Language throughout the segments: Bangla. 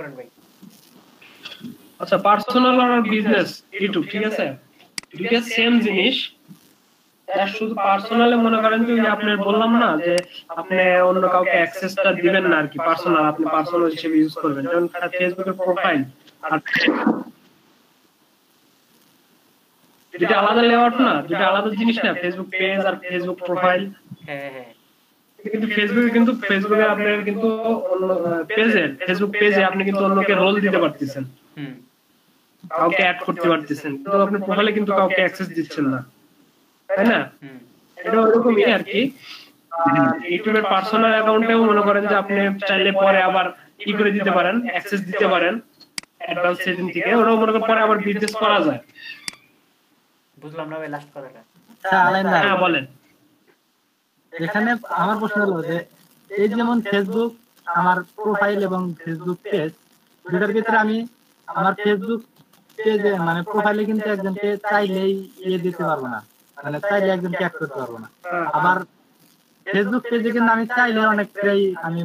করেন ভাই। আচ্ছা, পার্সোনাল আর বিজনেস ইউটিউব, ঠিক আছে, দুইটা সেম জিনিস। শুধু পার্সোনালে মনে করেন যে আপনার বললাম না যে আপনি অন্য কাউকে অ্যাক্সেসটা দিবেন না আর কি, পার্সোনাল আপনি পার্সোনাল হিসেবে ইউজ করবেন, যেমন ফেসবুকের প্রোফাইল আর দুটো আলাদা লেআউট না, দুটো আলাদা জিনিস না, ফেসবুক পেজ আর ফেসবুক প্রোফাইল। হ্যাঁ হ্যাঁ, কিন্তু ফেসবুকে আপনার কিন্তু অন্য ফেসবুক পেজে আপনি কিন্তু অন্যকে রোল দিতে পারতেছেন, কাউকে অ্যাড করতে পারতেছেন, কিন্তু আপনি প্রোফাইলে কিন্তু কাউকে অ্যাক্সেস দিচ্ছেন না, তাই না? এটা ওরকমই আর কি। ইউটিউবের পার্সোনাল অ্যাকাউন্টেও মনে করেন যে আপনি চাইলে পরে আবার কি করে দিতে পারেন, অ্যাক্সেস দিতে পারেন অ্যাডভান্স সেটিং থেকে, ওরাও মনে করেন পরে আবার বিজনেস করা যায়। বুঝলাম না ভাই লাস্ট কথাটা। হ্যাঁ বলেন। এখানে আমার প্রশ্ন হলো যে এই যেমন ফেসবুক আমার প্রোফাইল এবং ফেসবুক পেজ, দুটার ভিতরে আমি আমার ফেসবুক পেজে মানে প্রোফাইলে কিন্তু একজনকে চাইলেই দিতে পারবো না, মানে চাইলে একজনকে অ্যাড করতে পারবো না। আবার ফেসবুক পেজে কিন্তু আমি চাইলে অনেকটাই আমি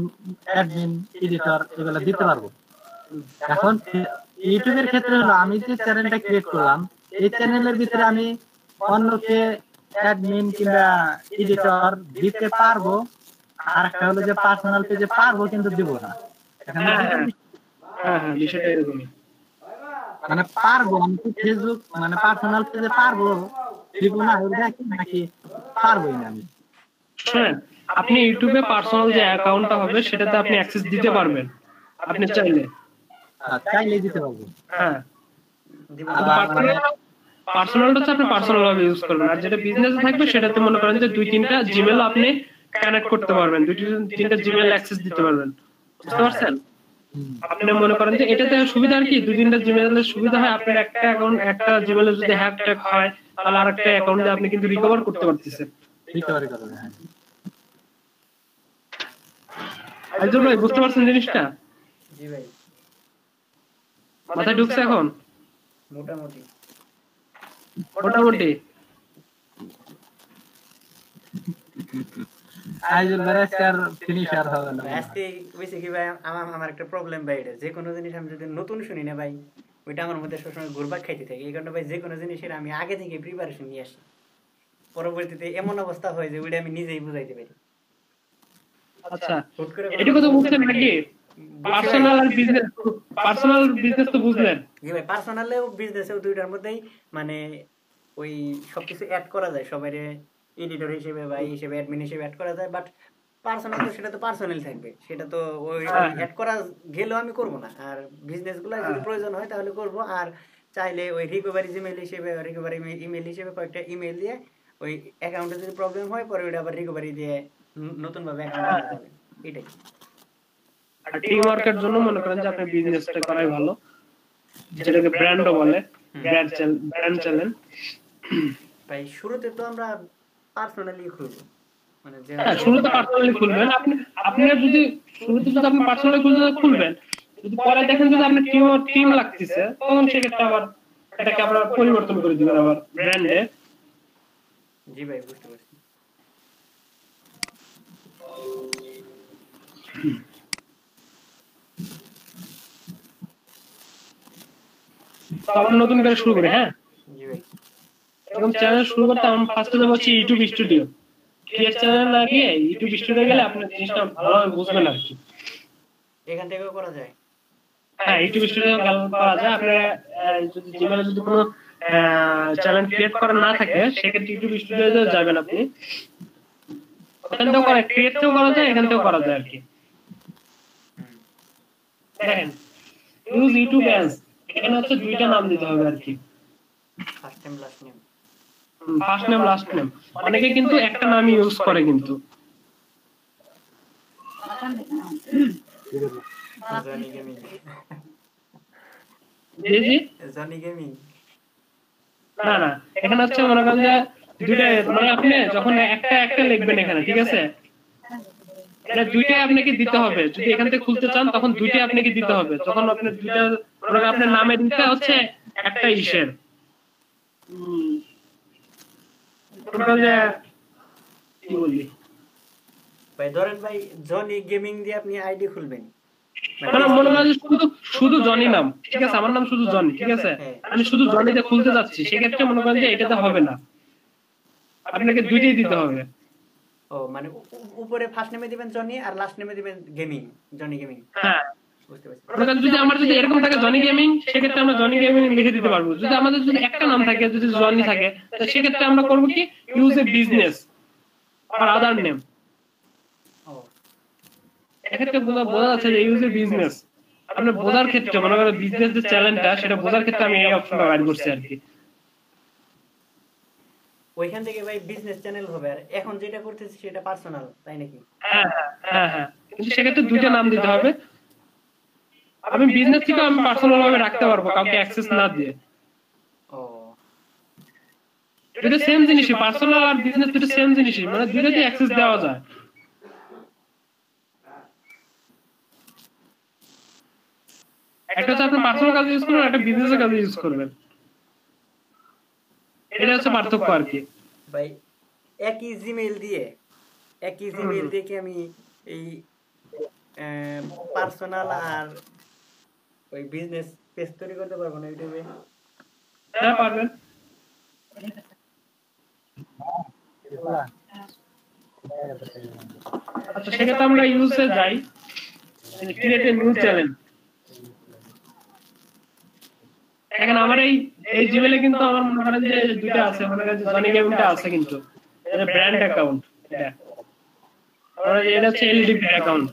অ্যাডমিন, এডিটর এগুলো দিতে পারবো। এখন ইউটিউবের ক্ষেত্রে হলো আমি যে চ্যানেলটা ক্রিয়েট করলাম এই চ্যানেলের ভিতরে আমি অন্যকে অ্যাডমিন কিংবা এডিটর দিতে পারবো, আর একটা হলো যে পার্সোনাল পেজে পারবো কিন্তু দিব না। বিষয়টা এরকমই, মানে পারবো আমি ফেসবুক মানে পার্সোনাল পেজে পারবো দিব না, নাকি পারবোই না আমি? শুনেন, আপনি ইউটিউবে পার্সোনাল যে অ্যাকাউন্টটা হবে সেটাতে আপনি অ্যাক্সেস দিতে পারবেন, আপনি চাইলে দিতে পারবো। হ্যাঁ, পার্সোনালটা হচ্ছে আপনি পার্সোনাল ভাবে ইউজ করবেন, আর যেটা বিজনেসে থাকবে সেটাতে মনে করেন যে 2-3টা জিমেল আপনি কানেক্ট করতে পারবেন, 2-3টা জিমেল অ্যাক্সেস দিতে পারবেন, বুঝতে পারছেন? আপনি মনে করেন যে এটাতে সুবিধা আর কি, 2-3টা জিমেলের সুবিধা হয়, আপনার একটা অ্যাকাউন্ট একটা জিমেলে যদি হ্যাক ট্যাক হয় তাহলে আরেকটা অ্যাকাউন্টে আপনি কিন্তু রিকভার করতে পারতেছেন। রিকভারি করবেন, হ্যাঁ। আইজুল ভাই বুঝতে পারছেন জিনিসটা? জি ভাই, মাথায় ঢুকছে এখন? মোটামুটি আইজুল ভাই আর ফিনিশার হবে না আজকে। বুঝছি কি ভাই, আমার একটা প্রবলেম ভাই, এটা যে কোনো জিনিস আমি যদি নতুন শুনি না ভাই, ওইটা আমার মধ্যে সবসময় ঘুরপাক খাইতে থাকে। এই কারণে ভাই যে কোনো জিনিসের আমি আগে থেকে প্রিপারেশন নিয়ে আসি, পরবর্তীতে এমন অবস্থা হয় যে ওইটা আমি নিজেই বুঝাইতে পারি। আচ্ছা, এটুকু তো বুঝছেন নাকি? পার্সোনাল আর বিজনেস, পার্সোনাল বিজনেস তো বুঝলেন? জি ভাই, পার্সোনালেও বিজনেসেও দুইটার মধ্যেই মানে ওই সবকিছু অ্যাড করা যায়, সবাই এডিটর হিসেবে বা হিসেবে অ্যাডমিন হিসেবে অ্যাড করা যায়। বাট পার্সোনাল তো সেটা তো পার্সোনাল থাকবে, সেটা তো ওই অ্যাড করা গেলেও আমি করব না। আর বিজনেস গুলো যদি প্রয়োজন হয় তাহলে করব, আর চাইলে ওই রিকভারি জিমেল হিসেবে, রিকভারি ইমেল হিসেবে কয়েকটা ইমেল দিয়ে ওই অ্যাকাউন্টে যদি প্রবলেম হয় পরে ওইটা আবার রিকভারি দিয়ে নতুন ভাবে অ্যাকাউন্ট করা যাবে। এটাই। আর টিম ওয়ার্কের জন্য মনে করেন যে আপনি বিজনেসটা করাই ভালো, যেটাকে ব্র্যান্ডও বলে, ব্র্যান্ড চ্যানেল। ভাই শুরুতে তো আমরা পার্সোনালি খুলবো, মানে যে শুরুতে পার্সোনালি খুলবেন আপনি। আপনার যদি শুরুতে যদি আপনি পার্সোনালি খুলবেন, যদি পরে দেখেন যদি আপনার টিম লাগতেছে, তখন সেক্ষেত্রে আবার এটাকে আপনারা পরিবর্তন করে দিবেন আবার ব্র্যান্ডে। জি ভাই, বুঝতে পারছি। আবার নতুন করে শুরু করি। হ্যাঁ জি ভাই, এরকম চ্যানেল শুরু করতে আমি ফার্স্টে যাব হচ্ছে ইউটিউব স্টুডিও। ক্রিয়েট চ্যানেল লাগিয়ে ইউটিউব স্টুডিও গেলে আপনি জিনিসটা ভালোভাবে বুঝবেন আর কি। এখান থেকেও করা যায়। হ্যাঁ, ইউটিউব স্টুডিও করা যায়। আপনার যদি জিমেলে যদি কোনো চ্যানেল ক্রিয়েট করা না থাকে সেক্ষেত্রে ইউটিউব স্টুডিওতে যাবেন আপনি, ওখান থেকেও করা, ক্রিয়েটও করা যায়, এখান থেকেও করা যায় আর কি। দেখেন, ইউজ ইউটিউব অ্যাজ, এখানে হচ্ছে দুইটা নাম দিতে হবে আর কি, first name last name. First name last name. অনেকে কিন্তু একটা নামই ইউজ করে কিন্তু। Johnny gaming. জি জি, জনি গেমিং না না, এখানে হচ্ছে মনে করেন যে দুইটা, মানে আপনি যখন একটা লিখবেন এখানে, ঠিক আছে, এটা দুইটাই আপনাকে দিতে হবে। যদি এখান থেকে খুলতে চান তখন দুইটাই আপনাকে দিতে হবে। যখন আপনি দুইটা, মানে আপনার নামে দিতে হচ্ছে একটা ইসের ভাই, ধরেন ভাই জনি গেমিং দিয়ে আপনি আইডি খুলবেন, মানে মনে করেন যে শুধু শুধু জনি নাম, ঠিক আছে, আমার নাম শুধু জনি, ঠিক আছে, আমি শুধু জনিতে খুলতে যাচ্ছি, সেক্ষেত্রে মনে করেন যে এটাতে হবে না, আপনাকে দুইটাই দিতে হবে। ও মানে উপরে ফার্স্ট নেমে দিবেন জনি আর লাস্ট নেমে দিবেন গেমিং, জনি গেমিং। হ্যাঁ, বুঝতে পারছি। মনে করেন যদি আমার যদি এরকম থাকে জনি গেমিং, সেক্ষেত্রে আমরা জনি গেমিং লিখে দিতে পারবো। যদি আমাদের যদি একটা নাম থাকে, যদি জনি থাকে, তো সেক্ষেত্রে আমরা করবো কি, ইউজ এ বিজনেস আর আদার নেম। ও এক্ষেত্রে বোঝা যাচ্ছে যে ইউজ এ বিজনেস, আপনার বোঝার ক্ষেত্রে মনে করেন বিজনেস যে চ্যালেঞ্জটা, সেটা বোঝার ক্ষেত্রে আমি এই অপশনটা অ্যাড করছি আর কি। ওইখান থেকে ভাই বিজনেস চ্যানেল হবে, আর এখন যেটা করতেছি সেটা পার্সোনাল, তাই নাকি? হ্যাঁ হ্যাঁ হ্যাঁ, কিন্তু সেক্ষেত্রে দুইটা নাম দিতে হবে। আমি বিজনেস থেকে আমি পার্সোনাল ভাবে রাখতে পারবো, কাউকে অ্যাক্সেস না দিয়ে। ও দুটো সেম জিনিসই, পার্সোনাল আর বিজনেস দুটো সেম জিনিসই, মানে দুটোতে অ্যাক্সেস দেওয়া যায়। একটা হচ্ছে আপনি পার্সোনাল কাজে ইউজ করবেন, একটা বিজনেসের কাজে ইউজ করবেন, এটা হচ্ছে পার্থক্য আর কি। ভাই একই জিমেইল দিয়ে কি আমি এই পার্সোনাল আর ওই বিজনেস পেজ তৈরি করতে পারবো না ইউটিউবে? হ্যাঁ পারবেন। আচ্ছা, সেক্ষেত্রে আমরা ইউজে যাই, ক্রিয়েট এ নিউ চ্যানেল। এখন আমার এই জিমেলে কিন্তু আমার মনে করেন যে দুইটা আছে, মনে করেন যে জনি গেমিংটা আছে, কিন্তু এটা ব্র্যান্ড অ্যাকাউন্ট, এটা হচ্ছে এলডিপি অ্যাকাউন্ট।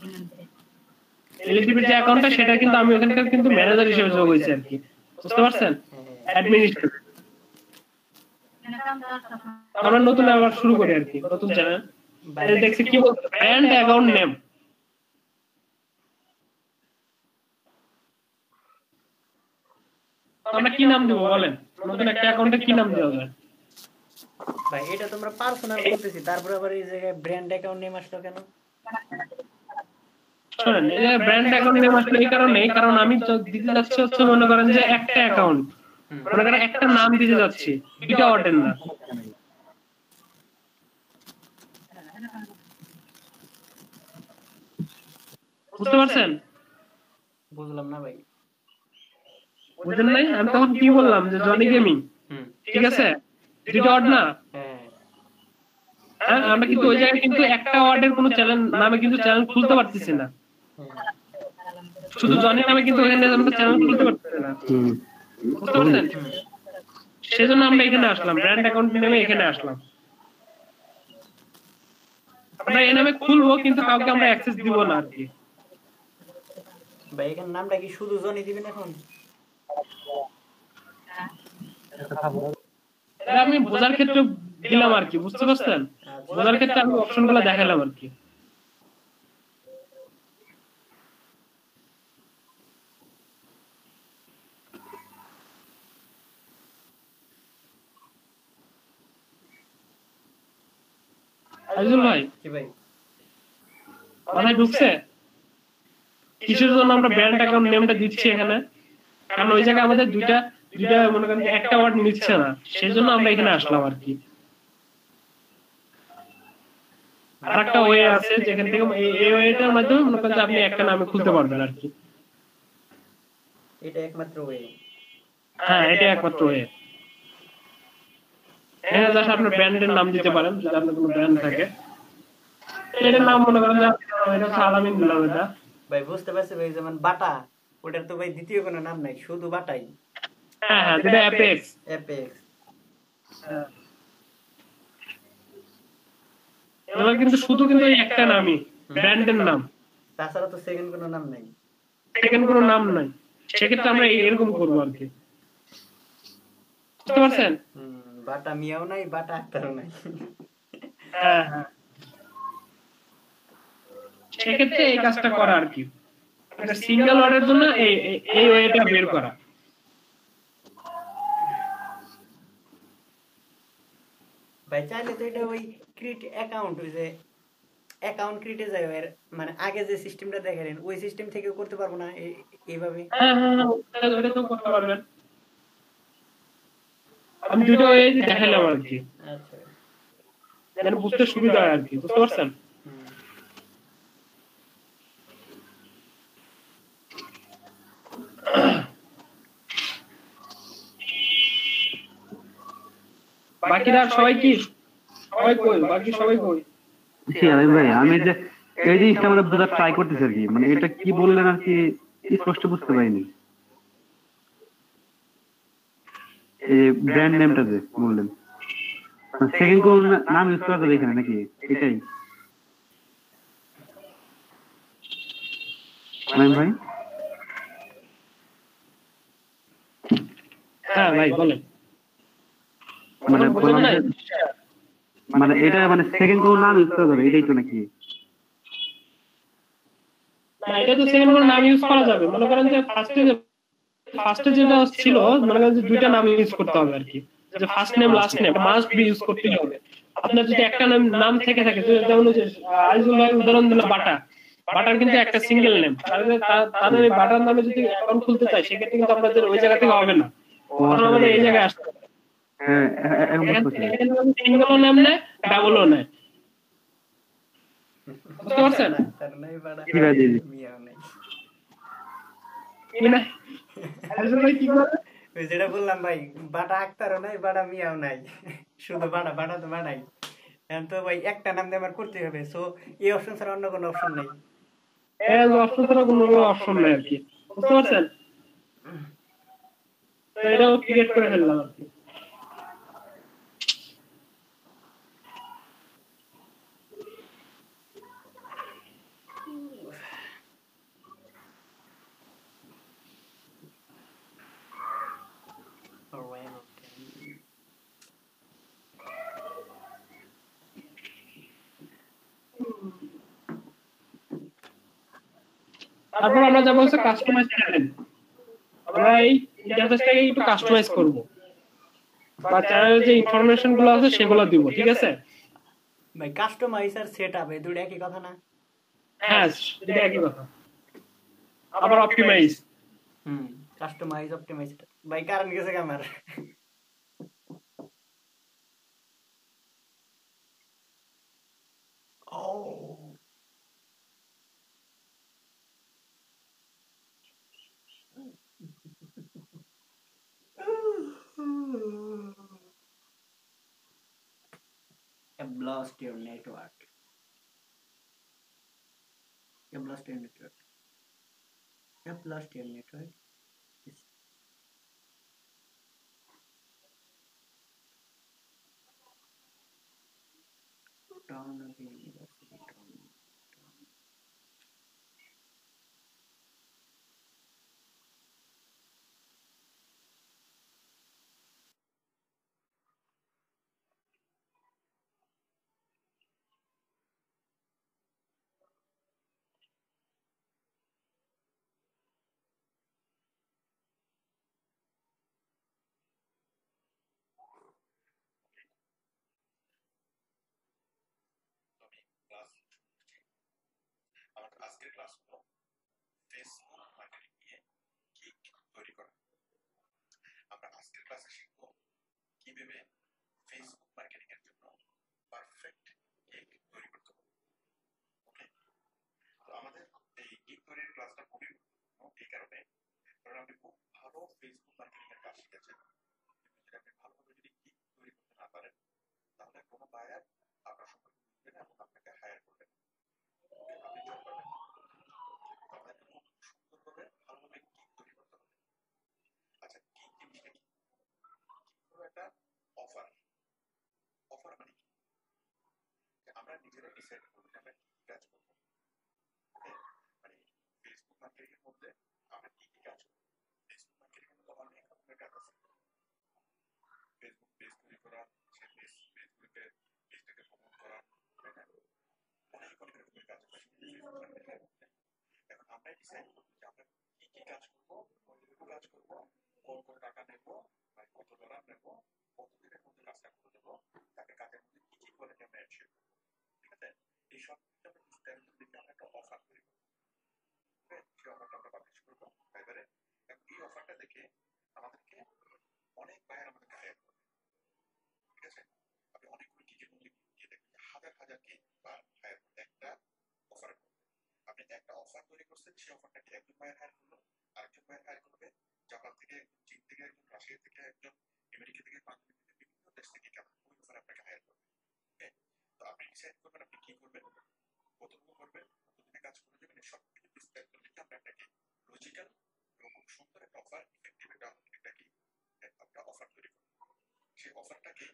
এলডিপির যে অ্যাকাউন্টটা, সেটা কিন্তু আমি ওখানকার কিন্তু ম্যানেজার হিসেবে যোগ হয়েছে আর কি, বুঝতে পারছেন, অ্যাডমিনিস্ট্রেটর। আমরা নতুন আবার শুরু করি আর কি, নতুন চ্যানেল। দেখছি কি বলতে, ব্র্যান্ড অ্যাকাউন্ট নেম। আমরা কি নাম দেব বলেন, নতুন একটা অ্যাকাউন্টে কি নাম দেওয়া যায়? ভাই এটা তোমরা পার্সোনাল করতেছি, তারপরে আবার এই জায়গায় ব্র্যান্ড অ্যাকাউন্ট নেম আসলো কেন? শুনেন, এই যে ব্র্যান্ড অ্যাকাউন্ট নেম আসলে এই কারণে, কারণ আমি দিতে যাচ্ছি হচ্ছে মনে করেন যে একটা অ্যাকাউন্ট, মনে করেন একটা নাম দিতে যাচ্ছি, দুইটা অর্ডার না। বুঝতে পারছেন? বুঝলাম না ভাই। বুঝেন নাই? আমি তখন কি বললাম যে জনি গেমিং, ঠিক আছে, দুইটা অর্ড না। হ্যাঁ, আমরা কিন্তু ওই জায়গায় কিন্তু একটা ওয়ার্ডের কোনো চ্যানেল নামে কিন্তু চ্যানেল খুলতে পারতেছি না, শুধু জনি নামে কিন্তু ওখানে আমরা চ্যানেল খুলতে পারতেছি না, বুঝতে পারছেন? সেজন্য আমরা এখানে আসলাম, ব্র্যান্ড অ্যাকাউন্ট নেমে এখানে আসলাম। আমরা এই নামে খুলবো, কিন্তু কাউকে আমরা অ্যাক্সেস দিব না আর কি। ভাই এখানে নামটা কি শুধু জনি দিবেন এখন? এটা আমি বোঝার ক্ষেত্রে দিলাম আর কি, বুঝতে পারছেন? বোঝার ক্ষেত্রে আমি অপশনগুলো দেখালাম আর কি। আজিজুল ভাই, কি ভাই মাথায় ঢুকছে কিসের জন্য আমরা ব্র্যান্ড অ্যাকাউন্ট নেমটা দিচ্ছি এখানে? কারণ ওই জায়গায় আমাদের দুইটা মনে করেন একটা ওয়ার্ড নিচ্ছে না, সেই জন্য আমরা এখানে আসলাম আর কি। আর একটা ওয়ে আছে যেখান থেকে এই ওয়েটার মাধ্যমে মনে করেন যে আপনি একটা নামে খুলতে পারবেন আর কি। এটা একমাত্র ওয়ে? হ্যাঁ, এটা একমাত্র ওয়ে। এখানে জাস্ট আপনার ব্র্যান্ডের নাম দিতে পারেন, যদি আপনার কোনো ব্র্যান্ড থাকে। এটার নাম মনে করেন এটা সালামিন দিলাম এটা। ভাই বুঝতে পারছি ভাই, যেমন বাটা, ওটার তো ভাই দ্বিতীয় কোনো নাম নাই, শুধু বাটাই। হ্যাঁ হ্যাঁ, এটা অ্যাপেক্স। এবার কিন্তু শুধু কিন্তু এই একটা নামই, ব্র্যান্ডের নাম, তাছাড়া তো সেকেন্ড কোনো নাম নাই। সেকেন্ড কোনো নাম নাই, সেক্ষেত্রে আমরা এরকম করবো আর কি, বুঝতে পারছেন? বাটা মিয়াও নাই, বাটা আক্তারও নাই। হ্যাঁ হ্যাঁ, সেক্ষেত্রে এই কাজটা করা আর কি, একটা সিঙ্গেল ওয়ার্ডের জন্য এই ওয়েটা বের করা। ভাই চাইলে তো এটা ওই ক্রিয়েট অ্যাকাউন্ট, ওই যে অ্যাকাউন্ট ক্রিয়েটে যায়, মানে আগে যে সিস্টেমটা দেখালেন ওই সিস্টেম থেকেও করতে পারবো না এইভাবে? হ্যাঁ হ্যাঁ, ওটা তো করতে পারবেন। আমি দুটো ওয়ে দেখালাম আর কি, আচ্ছা, যেন বুঝতে সুবিধা হয় আর কি, বুঝতে পারছেন? বাকিরা সবাই কি সবাই কই বাকি সবাই কই জি আলিম ভাই, আমি যে এই জিনিসটা মানে বোঝার ট্রাই করতেছি আর কি, মানে এটা কি বললেন আর কি স্পষ্ট বুঝতে পারিনি। এই ব্র্যান্ড নেমটা যে বললেন, সেকেন্ড কোন নাম ইউজ করা যাবে এখানে নাকি, এটাই আলিম ভাই? হ্যাঁ ভাই বলেন। মানে বুঝেন বললাম নাই? যে মানে এটা মানে সেকেন্ড কোন নাম ইউজ করা যাবে এটাই তো নাকি? না, এটা তো সেকেন্ড কোনো নাম ইউজ করা যাবে। মনে করেন যে ফার্স্টে যেটা ছিল, মনে করেন যে দুইটা নাম ইউজ করতে হবে আর কি, যে first name last name must be use করতেই হবে। আপনার যদি একটা নাম নাম থেকে থাকে, যেমন ওই যে আইজুল ভাই উদাহরণ দিল বাটা, বাটার কিন্তু একটা সিঙ্গেল নেম, তাদের এই বাটার নামে যদি অ্যাকাউন্ট খুলতে চাই সেক্ষেত্রে কিন্তু আপনাদের ওই জায়গা থেকে হবে না, ও তখন আসলে আমাদের এই জায়গায় আসতে হবে। হ্যাঁ, এখন বুঝতে পারছি। সিঙ্গেলও নেম নেয়, ডাবলও নেয়, বুঝতে পারছেন? তার নাই বাড়া জি ভাই, জি জি। মিয়াও নাই। কি না আইজুল ভাই কি করে? ওই যেটা বললাম ভাই, বাটা আক্তারও নাই, বাটা মিয়াও নাই, শুধু বাটা, বাটা তো বাড়াই। এখন তো ভাই একটা নাম দিয়ে আমার করতে হবে, সো এই অপশন ছাড়া অন্য কোনো অপশন নেই। এজ অপশন ছাড়া কোনো অপশন নাই আর কি, বুঝতে পারছেন? তো এটাও ক্রিয়েট করে ফেললাম আর কি। তারপর আমরা যাবো হচ্ছে কাস্টমাইজ চ্যানেল। আমরা এই ইন্টারফেসটাকে একটু কাস্টমাইজ করব, বা চ্যানেলের যে ইনফরমেশন গুলো আছে সেগুলো দিব, ঠিক আছে? ভাই কাস্টমাইজ আর সেট আপ এই দুটো একই কথা না? হ্যাঁ, এটা একই কথা। আবার অপটিমাইজ, কাস্টমাইজ অপটিমাইজ ভাই কারণ গেছে আমার। ও I've lost your network. You've lost your network. You've lost your network. Yes. Down again, university down. আমাদের আজকের ক্লাস হলো ফেসবুক মার্কেটিং নিয়ে কিক তৈরি করা। আমরা আজকের ক্লাসে শিখবো কিভাবে ফেসবুক মার্কেটিং এর জন্য পারফেক্ট কিক তৈরি করতে হবে। ওকে, তো আমাদের এই কিক তৈরির ক্লাসটা খুবই গুরুত্বপূর্ণ এই কারণে, কারণ আপনি খুব ভালো ফেসবুক মার্কেটিং এর কাজ শিখেছেন, কিন্তু যদি আপনি ভালোভাবে যদি কিক তৈরি করতে না পারেন তাহলে কোনো বায়ার আপনার সম্পর্কে বুঝবে না এবং আপনাকে হায়ার করবে না, আপনি জব পাবেন না। আপনাকে খুব সুন্দরভাবে ভালোভাবে কিক তৈরি করতে হবে। আচ্ছা, কিক জিনিসটা কি? কিক হলো একটা অফার। অফার মানে কি? আমরা নিজেরাই ডিসাইড করবো যে আমরা কি কি কাজ করবো। ওকে, মানে ফেসবুক মার্কেটিং এর মধ্যে আমরা কি কি কাজ করবো। ফেসবুক মার্কেটিং এর মধ্যে অনেক রকমের কাজ আছে। ফেসবুক পেজ তৈরি করা, সে ফেসবুকে পেজটাকে প্রমোট করা, তাই না? অনেক অনেক রকমের কাজ আছে ফেসবুক মার্কেটিং এর মধ্যে। এখন আমরাই ডিসাইড করবো যে আমরা কি কি কাজ করবো, কতটুকু কাজ করবো, কত টাকা নেবো, মানে কত ডলার নেবো, কতদিনের মধ্যে কাজটা করে দেবো, তাকে কাজের মধ্যে কি কি কোয়ালিটি আমরা অ্যাড করবো। ঠিক আছে, এই সব আমরা বিস্তারিত দেখে আমরা একটা অফার তৈরি করবো। সেই অফারটা আমরা পাবলিশ করবো ফাইবারে। এবং এই অফারটা দেখে আমাদেরকে অনেক বায়ার আমাদেরকে হায়ার করবে। ঠিক আছে, আপনি অনেকগুলো গিগের মধ্যে গিয়ে দেখবেন হাজার হাজার গিগ বা হায়ার করতে একটা অফার করবে। আপনি একটা অফার তৈরি করছেন, সেই অফারটাকে একজন বায়ার হায়ার করলো, আরেকজন বায়ার হায়ার করবে, জাপান থেকে, একজন চীন থেকে, একজন রাশিয়া থেকে, একজন আমেরিকা থেকে, বাংলাদেশ থেকে, বিভিন্ন বাংলাদেশ থেকে কেমন ওই উপর আপনাকে হায়ার করবে। তো আপনি ডিসাইড করবেন আপনি কি করবেন, কতটুকু করবেন, কতদিনে কাজ করে যাবেন, সব কিছু বিস্তারিত লিখে আমরা আপনাকে লজিক্যাল এবং খুব সুন্দর একটা অফার, ইফেক্টিভ একটা কি একটা অফার তৈরি করবো। সেই অফারটাকে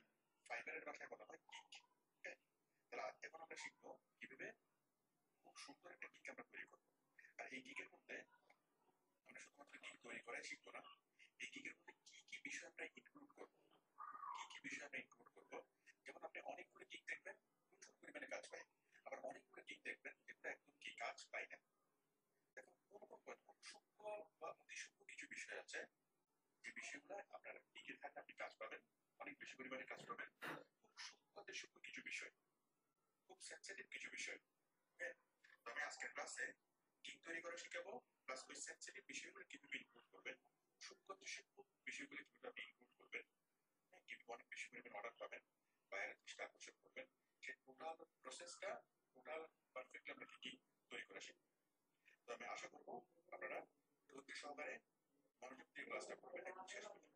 ফাইবারের ভাষায় বলা হয় গিগ। তাহলে এখন আমরা শিখবো কিভাবে খুব সুন্দর একটা গিগ আমরা তৈরি করবো। আর এই গিগের মধ্যে আমরা শুধুমাত্র গিগ তৈরি করাই শিখবো না, এই গিগের মধ্যে কি কি বিষয় আমরা ইনক্লুড করবো, কি কি বিষয় আমরা ইনক্লুড করবো। যেমন আপনি অনেকগুলো গিগ দেখবেন প্রচুর পরিমাণে কাজ পায়, আবার অনেকগুলো গিগ দেখবেন যেগুলো একদম কি কাজ পায় না। দেখুন খুব সূক্ষ্ম বা অতি সূক্ষ্ম কিছু বিষয় আছে যে বিষয়গুলো আপনার গিগে থাকলে আপনি কাজ পাবেন, অনেক বেশি পরিমাণে কাজ পাবেন। খুব সূক্ষ্ম সূক্ষ্ম কিছু বিষয়, খুব সেন্সিটিভ কিছু বিষয়। তো আমি আজকের ক্লাসে গিগ তৈরি করা শিখাবো, প্লাস ওই সেন্সিটিভ বিষয়গুলো কিভাবে ইনক্লুড করবেন, সূক্ষ্ম সূক্ষ্ম বিষয়গুলো কিভাবে আপনি ইনক্লুড করবেন, কিভাবে অনেক বেশি পরিমাণে অর্ডার পাবেন, বাইরের দৃষ্টি আকর্ষণ করবেন, সেই টোটাল প্রসেসটা টোটাল পারফেক্টলি আপনাকে গিগ তৈরি করা শিখবো। তো আমি আশা করবো আপনারা ধৈর্য সহকারে মনোযোগ দিয়ে ক্লাসটা করবেন এবং শেষ পর্যন্ত।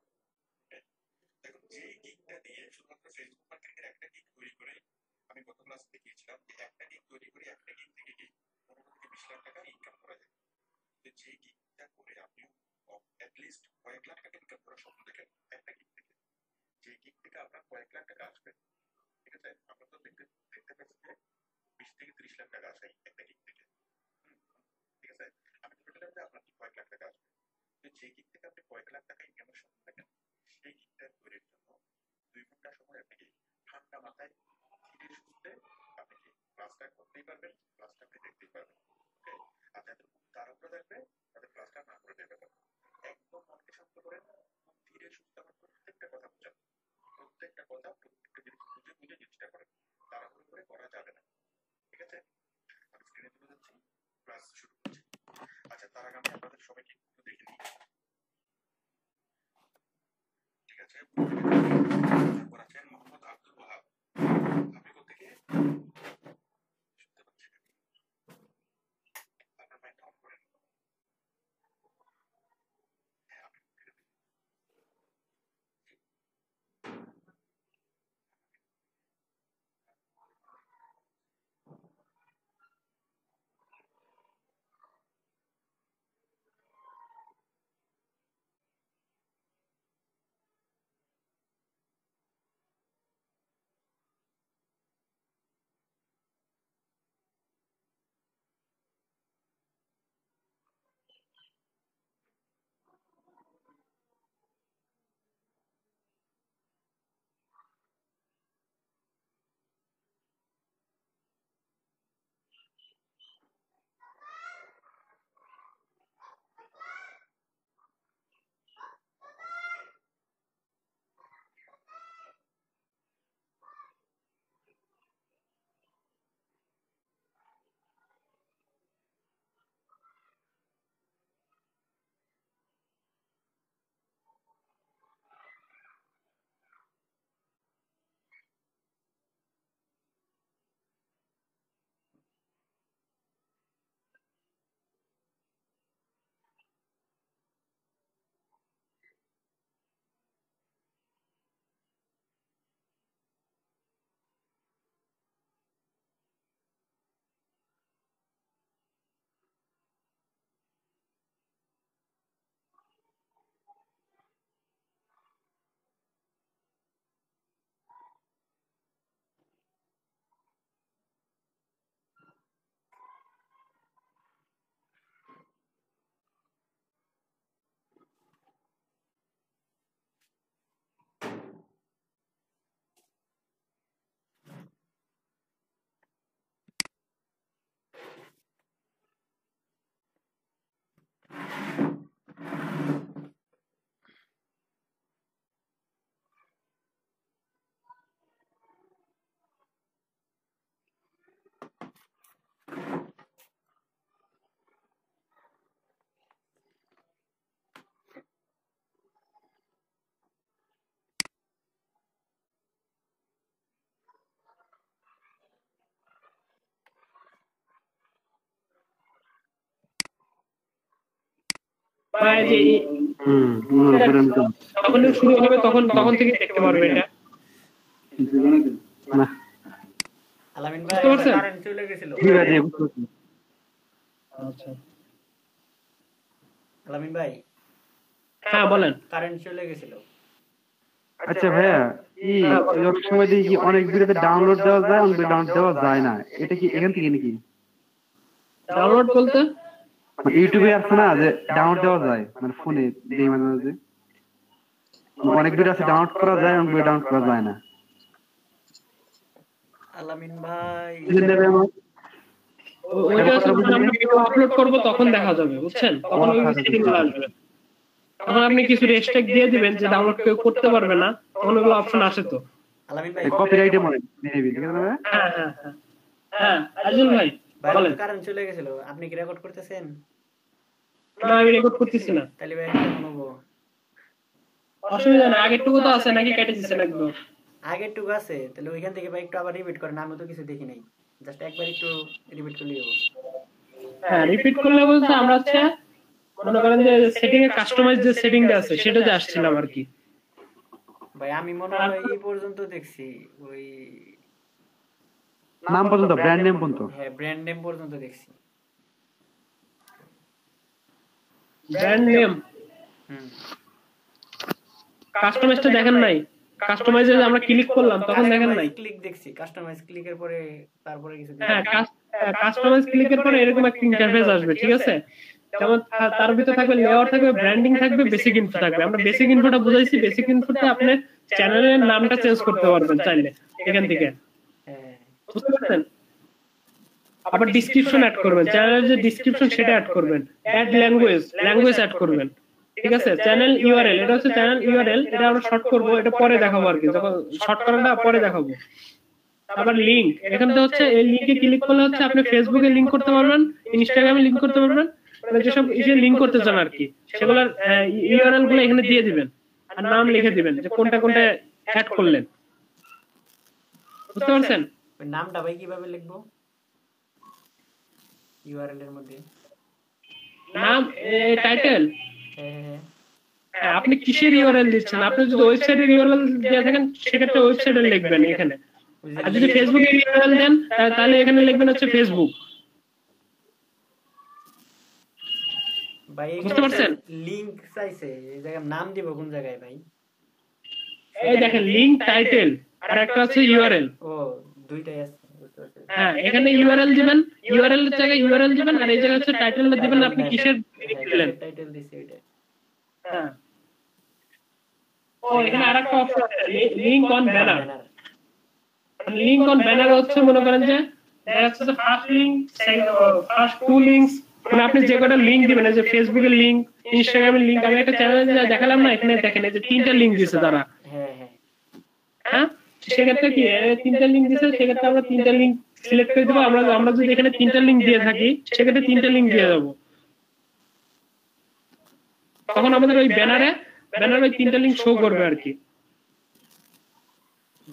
দেখুন যে গিগটা দিয়ে শুধুমাত্র ফেসবুক মার্কেটিং একটা গিগ তৈরি করে আমি গত ক্লাস দেখিয়েছিলাম যে একটা গিগ তৈরি করে একটা গিগ থেকে কি 15 থেকে 20 লাখ টাকা ইনকাম করা যায়। তো যে গিগটা করে আপনি অ্যাটলিস্ট কয়েক লাখ টাকা ইনকাম করার স্বপ্ন দেখেন একটা গিগ থেকে, যে গিগ থেকে আপনার কয়েক লাখ টাকা আসবে, ঠিক আছে। আমরা তো দেখতে পাচ্ছি যে 20 থেকে 30 লাখ টাকা আসে একটা গিগ থেকে, ঠিক আছে। আমি তো বললাম যে আপনার কয়েক লাখ টাকা আসবে, তো যে গিগ থেকে আপনি কয়েক লাখ টাকা ইনকামের স্বপ্ন দেখেন, সেই গিগটা তৈরির জন্য 2 ঘন্টা সময় আপনি ঠান্ডা মাথায় ধীরে সুস্থে আপনি কি ক্লাসটা করতেই পারবেন, ক্লাসটা আপনি দেখতেই পারবেন। ওকে, আর যাদের খুব তাড়াহুড়ো থাকবে তাদের ক্লাসটা না করে দেবে, একদম মনকে শান্ত করেন, খুব ধীরে সুস্থে আমার প্রত্যেকটা কথা বোঝান, প্রত্যেকটা কথা প্রত্যেকটা জিনিস বুঝে বুঝে জিনিসটা করেন, তাড়াহুড়ো করে করা যাবে না, ঠিক আছে। আমি স্ক্রিনে তুলে যাচ্ছি, ক্লাস শুরু করছি। আচ্ছা, তার আগে আমি আপনাদের সবাইকে একটু দেখে নিই, ঠিক আছে। তারপর আছেন মোহাম্মদ আব্দুল ওয়াহাব, আপনি কোথেকে শুনতে পাচ্ছেন, আপনার মাইকটা অন করেন। হ্যাঁ, আপনি যখন শুরু হবে তখন তখন থেকে দেখতে পারবে এটা। না আলামিন বুঝতে ভাই পারছেন? কারেন্ট চলে গেছিল। জি ভাই জি, বুঝতে পারছি। আচ্ছা আলামিন ভাই হ্যাঁ বলেন। কারেন্ট চলে গেছিল। আচ্ছা ভাইয়া অনেক সময় দেখি অনেক ভিডিওতে ডাউনলোড দেওয়া যায়, অনেক ডাউনলোড দেওয়া যায় না, এটা কি এখান থেকে নাকি? ডাউনলোড বলতে মানে ইউটিউবে আছে না যে ডাউনলোড দেওয়া যায়, মানে ফোনে দেই মানে যে অনেক ভিডিও আছে ডাউনলোড করা যায়, অনেক ভিডিও ডাউনলোড করা যায় না। আলামিন ভাই বুঝলেন না ভাই আমার? ওইটা হচ্ছে যখন আমরা ভিডিও আপলোড করব তখন দেখা যাবে, বুঝছেন? তখন ওই সেটিং গুলো আসবে। তখন আপনি কিছু রেস্ট্রিক্ট দিয়ে দিবেন যে ডাউনলোড কেউ করতে পারবে না, তখন ওগুলো অপশন আসে তো। আলামিন ভাই কপিরাইটে মনে মেবি, ঠিক আছে না ভাই? হ্যাঁ হ্যাঁ হ্যাঁ হ্যাঁ আজল ভাই বলেন। কারেন্ট চলে গেছিল, আপনি কি রেকর্ড করতেছেন? না আমি রেকর্ড করতেছি না। তাহলে ভাই কেমন হবো? অসুবিধা নাই, আগেরটুকু তো আছে নাকি কেটে দিচ্ছেন একদম? আগের টুকু আছে, তাহলে ওইখান থেকে ভাই একটু আবার রিপিট করেন, আমি তো কিছু দেখি নাই, জাস্ট একবার একটু রিপিট করলেই হবো। হ্যাঁ রিপিট করলে বলতে আমরা হচ্ছে মনে করেন যে সেটিং এ কাস্টমাইজ যে সেটিংটা আছে সেটাতে আসছিলাম আর কি। ভাই আমি মনে হয় এই পর্যন্ত দেখছি, ওই নাম পর্যন্ত, ব্র্যান্ড নেম পর্যন্ত। হ্যাঁ ব্র্যান্ড নেম পর্যন্ত দেখছি। ব্র্যান্ড নেম হুম কাস্টমাইজটা দেখেন নাই? কাস্টমাইজে আমরা ক্লিক করলাম তখন দেখেন নাই? ক্লিক দেখছি, কাস্টমাইজ ক্লিকের পরে তারপরে কিছু হ্যাঁ কাস্টমাইজ ক্লিকের পরে এরকম একটা ইন্টারফেস আসবে, ঠিক আছে? যেমন তার ভিতরে থাকবে লেআউট থাকবে, ব্র্যান্ডিং থাকবে, বেসিক ইনফো থাকবে। আমরা বেসিক ইনফোটা বুঝাইছি, বেসিক ইনফোতে আপনি চ্যানেলের নামটা চেঞ্জ করতে পারবেন চাইলে এখান থেকে, হ্যাঁ বুঝতে পারছেন? আবার ডিসক্রিপশন অ্যাড করবেন, চ্যানেলের যে ডিসক্রিপশন সেটা অ্যাড করবেন, অ্যাড ল্যাঙ্গুয়েজ অ্যাড করবেন, ঠিক আছে? চ্যানেল ইউআরএল, এটা হচ্ছে চ্যানেল ইউআরএল, এটা আমরা শর্ট করব, এটা পরে দেখাবো আর কি, যখন শর্ট করাটা পরে দেখাবো। আবার লিংক, এখানে তো হচ্ছে এই লিংকে ক্লিক করলে হচ্ছে আপনি ফেসবুকে লিংক করতে পারবেন, ইনস্টাগ্রামে লিংক করতে পারবেন, মানে যেসব ইসে লিংক করতে চান আর কি সেগুলোর ইউআরএল গুলো এখানে দিয়ে দিবেন আর নাম লিখে দিবেন যে কোনটা কোনটা অ্যাড করলেন, বুঝতে পারছেন? ওই নামটা ভাই কিভাবে লিখবো ইউআরএল এর মধ্যে? নাম টাইটেল, হ্যাঁ আপনি কিসের ইউআরএল দিচ্ছেন? আপনি যদি ওয়েবসাইটের ইউআরএল দিয়ে থাকেন সেক্ষেত্রে ওয়েবসাইটে লিখবেন এখানে, আর যদি ফেসবুকের ইউআরএল দেন তাহলে এখানে লিখবেন হচ্ছে ফেসবুক, ভাই বুঝতে পারছেন? লিংক চাইছে, এই জায়গায় নাম দিব কোন জায়গায় ভাই? এই দেখেন লিংক, টাইটেল আর একটা আছে ইউআরএল। ও দুইটাই আছে, বুঝতে পারছি। হ্যাঁ এখানে ইউআরএল দিবেন, ইউআরএল এর জায়গায় ইউআরএল দিবেন, আর এই জায়গায় হচ্ছে টাইটেলটা দিবেন আপনি কিসের দিলেন। টাইটেল দিছি ওইটা। হ্যাঁ ও এখানে আরেকটা অপশন আছে, link on banner. Link on banner হচ্ছে মনে করেন যে দেখা যাচ্ছে যে first link, first two links, মানে আপনি যে কটা লিংক দিবেন, এই যে ফেসবুকের লিংক, ইনস্টাগ্রামের লিংক, আমি একটা চ্যানেলে দেখালাম না, এখানে দেখেন এই যে তিনটা লিংক দিয়েছে তারা। হ্যাঁ হ্যাঁ হ্যাঁ সেক্ষেত্রে কি তিনটা লিংক দিয়েছে, সেক্ষেত্রে আমরা তিনটা লিংক সিলেক্ট করে দেবো। আমরা যদি এখানে তিনটা লিংক দিয়ে থাকি সেক্ষেত্রে তিনটা লিংক দিয়ে দেবো, তখন আমাদের ওই ব্যানারে ওই তিনটা লিংক শো করবে আর কি।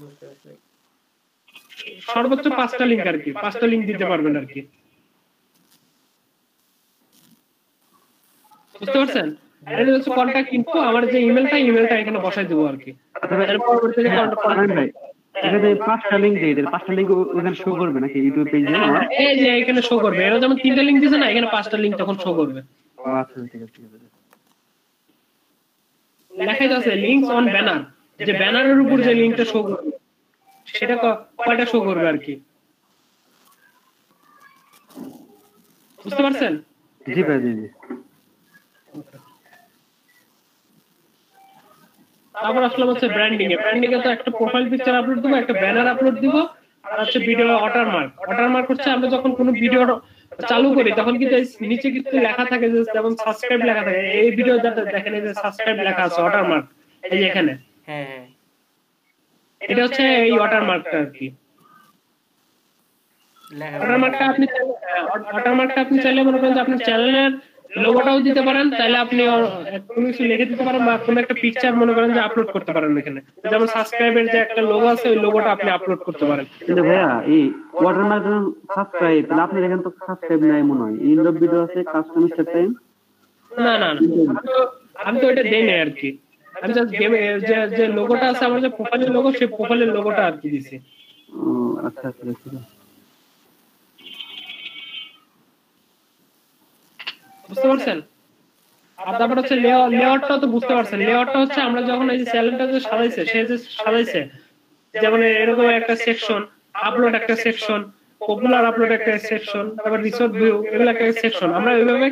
বুঝতে পারছি। সর্বোচ্চ 5টা লিংক আর কি, 5টা লিংক দিতে পারবেন আর কি, বুঝতে পারছেন? আর এটা হচ্ছে কন্টাক্ট ইনফো, আমার যে ইমেলটা এখানে বসাই দেবো আর কি। এর পরবর্তীতে আলামিন ভাই, এখানে 5টা লিংক দিয়ে দেন, 5টা লিংক ওখানে শো করবে নাকি ইউটিউব পেজে? এই যে এখানে শো করবে, এরা যেমন 3টা লিংক দিছে না, এখানে 5টা লিংক তখন শো করবে। ও আচ্ছা ঠিক আছে ঠিক আছে। লেখাই আছে লিংকস অন ব্যানার, যে ব্যানারের উপর যে লিংকটা শো করবে সেটা কয়টা শো করবে আর কি, বুঝতে পারছেন? জি ভাই জি জি। তারপর আসলাম হচ্ছে ব্র্যান্ডিং এ। ব্র্যান্ডিং এ তো একটা প্রোফাইল পিকচার আপলোড দিব, একটা ব্যানার আপলোড দিব, আর হচ্ছে ভিডিও ওয়াটারমার্ক। ওয়াটারমার্ক হচ্ছে আমরা যখন কোনো ভিডিও চালু করি তখন কিন্তু নিচে কিছু লেখা থাকে, যেমন সাবস্ক্রাইব লেখা থাকে, এই ভিডিও যাতে দেখেন এই যে সাবস্ক্রাইব লেখা আছে ওয়াটারমার্ক, এই যে এখানে, হ্যাঁ হ্যাঁ এটা হচ্ছে এই ওয়াটারমার্কটা আর কি। ওয়াটারমার্কটা আপনি চাইলে মনে করেন যে আপনার চ্যানেলের লোগোটাও দিতে পারেন, তাহলে আপনি কোনো কিছু লিখে দিতে পারেন, বা কোনো একটা পিকচার মনে করেন যে আপলোড করতে পারেন এখানে, যেমন সাবস্ক্রাইবের যে একটা লোগো আছে ওই লোগোটা আপনি আপলোড করতে পারেন। কিন্তু ভাইয়া এই ওয়াটারমার্ক সাবস্ক্রাইব, তাহলে আপনি দেখেন তো সাবস্ক্রাইব নাই মনে হয়, ইন্ড ভিডিও আছে কাস্টমাইজ টাইম। না আমি তো এটা দেই নাই আর কি। আমি জাস্ট গেমে যে যে লোগোটা আছে আমার যে প্রোফাইলের লোগো, সেই প্রোফাইলের লোগোটা আর কি দিছি। আচ্ছা আচ্ছা আচ্ছা। বুঝতে পারছেন? আর তারপর হচ্ছে লেআউটটা তো বুঝতে পারছেন। লেআউটটা হচ্ছে আমরা যখন এই যে চ্যানেলটা যে সাজাইছে, সে যে সাজাইছে যেমন এরকম একটা সেকশন, আপলোড একটা সেকশন, পপুলার আপলোড একটা সেকশন, তারপর রিসোর্ট ভিউ এগুলো একটা সেকশন, আমরা ওইভাবে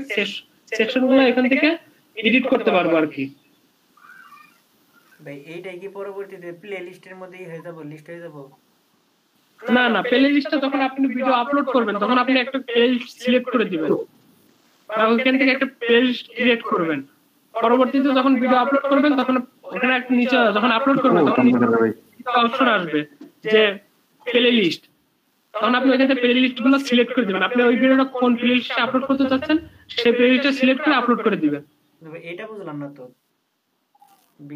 সেকশনগুলো এখান থেকে এডিট করতে পারবো আর কি। ভাই এইটাই কি পরবর্তীতে প্লে লিস্টের মধ্যেই হয়ে যাব, লিস্ট হয়ে যাব? না না, প্লে লিস্টটা যখন আপনি ভিডিও আপলোড করবেন তখন আপনি একটা প্লে লিস্ট সিলেক্ট করে দিবেন, বা ওইখান থেকে একটা প্লে লিস্ট ক্রিয়েট করবেন। পরবর্তীতে যখন ভিডিও আপলোড করবেন তখন ওখানে একটা নিচে যখন আপলোড করবেন তখন অপশন আসবে যে প্লে লিস্ট, তখন আপনি ওইখান থেকে প্লে লিস্ট গুলো সিলেক্ট করে দিবেন। আপনি ওই ভিডিওটা কোন প্লে লিস্টে আপলোড করতে চাচ্ছেন সেই প্লে লিস্টটা সিলেক্ট করে আপলোড করে দিবেন। এটা বুঝলাম না তো।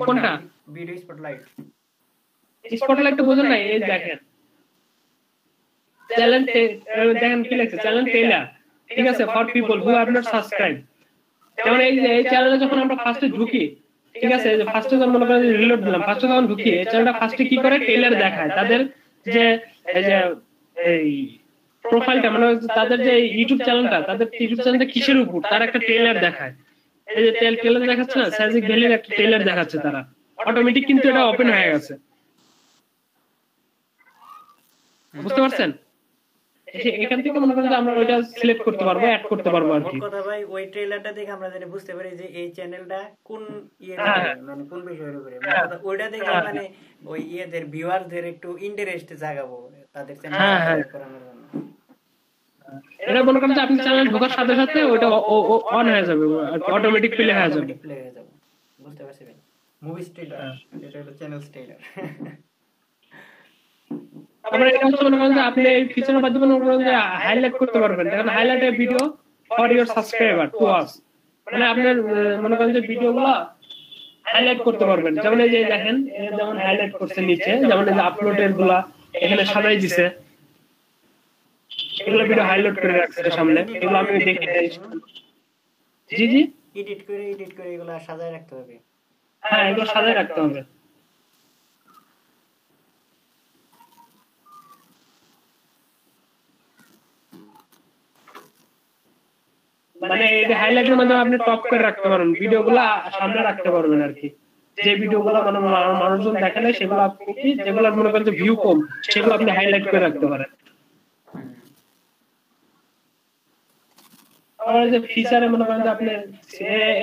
কোনটা? Video spotlight. স্পটলাইটটা বোঝেন না? এই দেখেন চ্যানেল, দেখেন কি লেখছে, চ্যানেল টেইলার, ঠিক আছে, for people who have not subscribe. যেমন এই যে এই চ্যানেলে যখন আমরা ফার্স্টে ঢুকি, ঠিক আছে, যে ফার্স্টে যখন মনে করেন রিলোড দিলাম, ফার্স্টে যখন ঢুকি এই চ্যানেলটা ফার্স্টে কি করে টেইলার দেখায় তাদের যে এই যে এই প্রোফাইলটা, মানে তাদের যে ইউটিউব চ্যানেলটা, তাদের ইউটিউব চ্যানেলটা কিসের উপর তার একটা টেইলার দেখায়। এই যে টেইলার দেখাচ্ছে না, সাজিক ভ্যালির একটা টেইলার দেখাচ্ছে, তারা অটোমেটিক কিন্তু এটা ওপেন হয়ে গেছে। বুঝতে পারছেন? এখান থেকে মনে করেন আমরা ওইটা সিলেক্ট করতে পারবো, অ্যাড করতে পারবো আর কি। কথা ভাই ওই ট্রেলারটা দেখে আমরা যেটা বুঝতে পারি যে এই চ্যানেলটা কোন মানে কোন বিষয়ের উপরে, ওইটা দেখে মানে ওই ইয়েদের ভিউয়ারদের একটু ইন্টারেস্ট জাগাবো তাদের চ্যানেল করানোর জন্য। এটা মনে করেন যে আপনি চ্যানেল ঢোকার সাথে সাথে ওইটা অন হয়ে যাবে, অটোমেটিক প্লে হয়ে যাবে। বুঝতে পারছি ভাই। মুভি ট্রেলার, এটা হলো চ্যানেল ট্রেলার। আমরা এটা হচ্ছে মনে করেন যে আপনি এই ফিচারের মাধ্যমে মনে করেন যে হাইলাইট করতে পারবেন। দেখেন highlight A video for your subscriber to watch, মানে আপনার মনে করেন যে ভিডিওগুলো হাইলাইট করতে পারবেন। যেমন এই যে দেখেন যেমন হাইলাইট করছে নিচে, যেমন এই যে আপলোডের গুলা এখানে সাজাই দিছে, এগুলো ভিডিও হাইলাইট করে রাখছে সামনে, এগুলো আমি দেখে জি জি এডিট করে এগুলো সাজায় রাখতে হবে। হ্যাঁ, এগুলো সাজায় রাখতে হবে। মানে এই হাইলাইটের মাধ্যমে আপনি টপ করে রাখতে পারবেন, ভিডিওগুলো সামনে রাখতে পারবেন আর কি। যে ভিডিওগুলো মানে মানুষজন দেখে না সেগুলো আপনি কি, যেগুলো মনে করেন যে ভিউ কম, সেগুলো আপনি হাইলাইট করে রাখতে পারেন। আর যে ফিচারে মনে করেন যে আপনি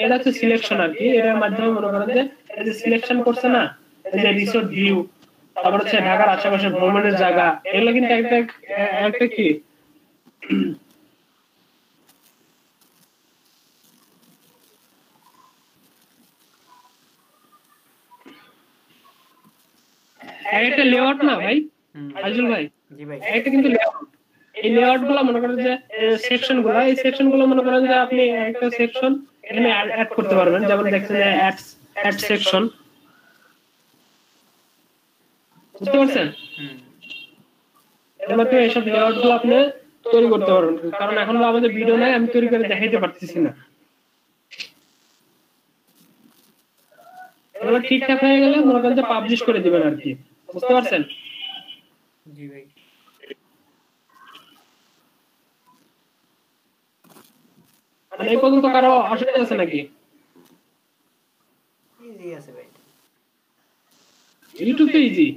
এটা হচ্ছে সিলেকশন আর কি, এর মাধ্যমে মনে করেন যে এই যে সিলেকশন করছে না, এই যে রিসোর্ট ভিউ, তারপর হচ্ছে ঢাকার আশেপাশে ভ্রমণের জায়গা, এগুলো কিন্তু একটা কি একটা লেআউট না ভাই আজিল ভাই? জি ভাই, একটা কিন্তু লেআউট। এই লেআউট গুলো মনে করেন যে সেকশন গুলো, এই সেকশন গুলো মনে করেন যে আপনি একটা সেকশন এখানে অ্যাড করতে পারবেন। যেমন দেখছেন অ্যাড সেকশন, বুঝতে পারছেন? এর মাধ্যমে এইসব লেআউট গুলো আপনি তৈরি করতে পারবেন। কারণ এখন আমাদের ভিডিও নাই, আমি তৈরি করে দেখাইতে পারতেছি না। এগুলো ঠিকঠাক হয়ে গেলে মনে করেন যে পাবলিশ করে দিবেন আর কি। বুঝতে পারছেন? জি ভাই। মানে এই পর্যন্ত কারো অসুবিধা আছে নাকি? ইজি আছে ভাই, ইউটিউব তো ইজি।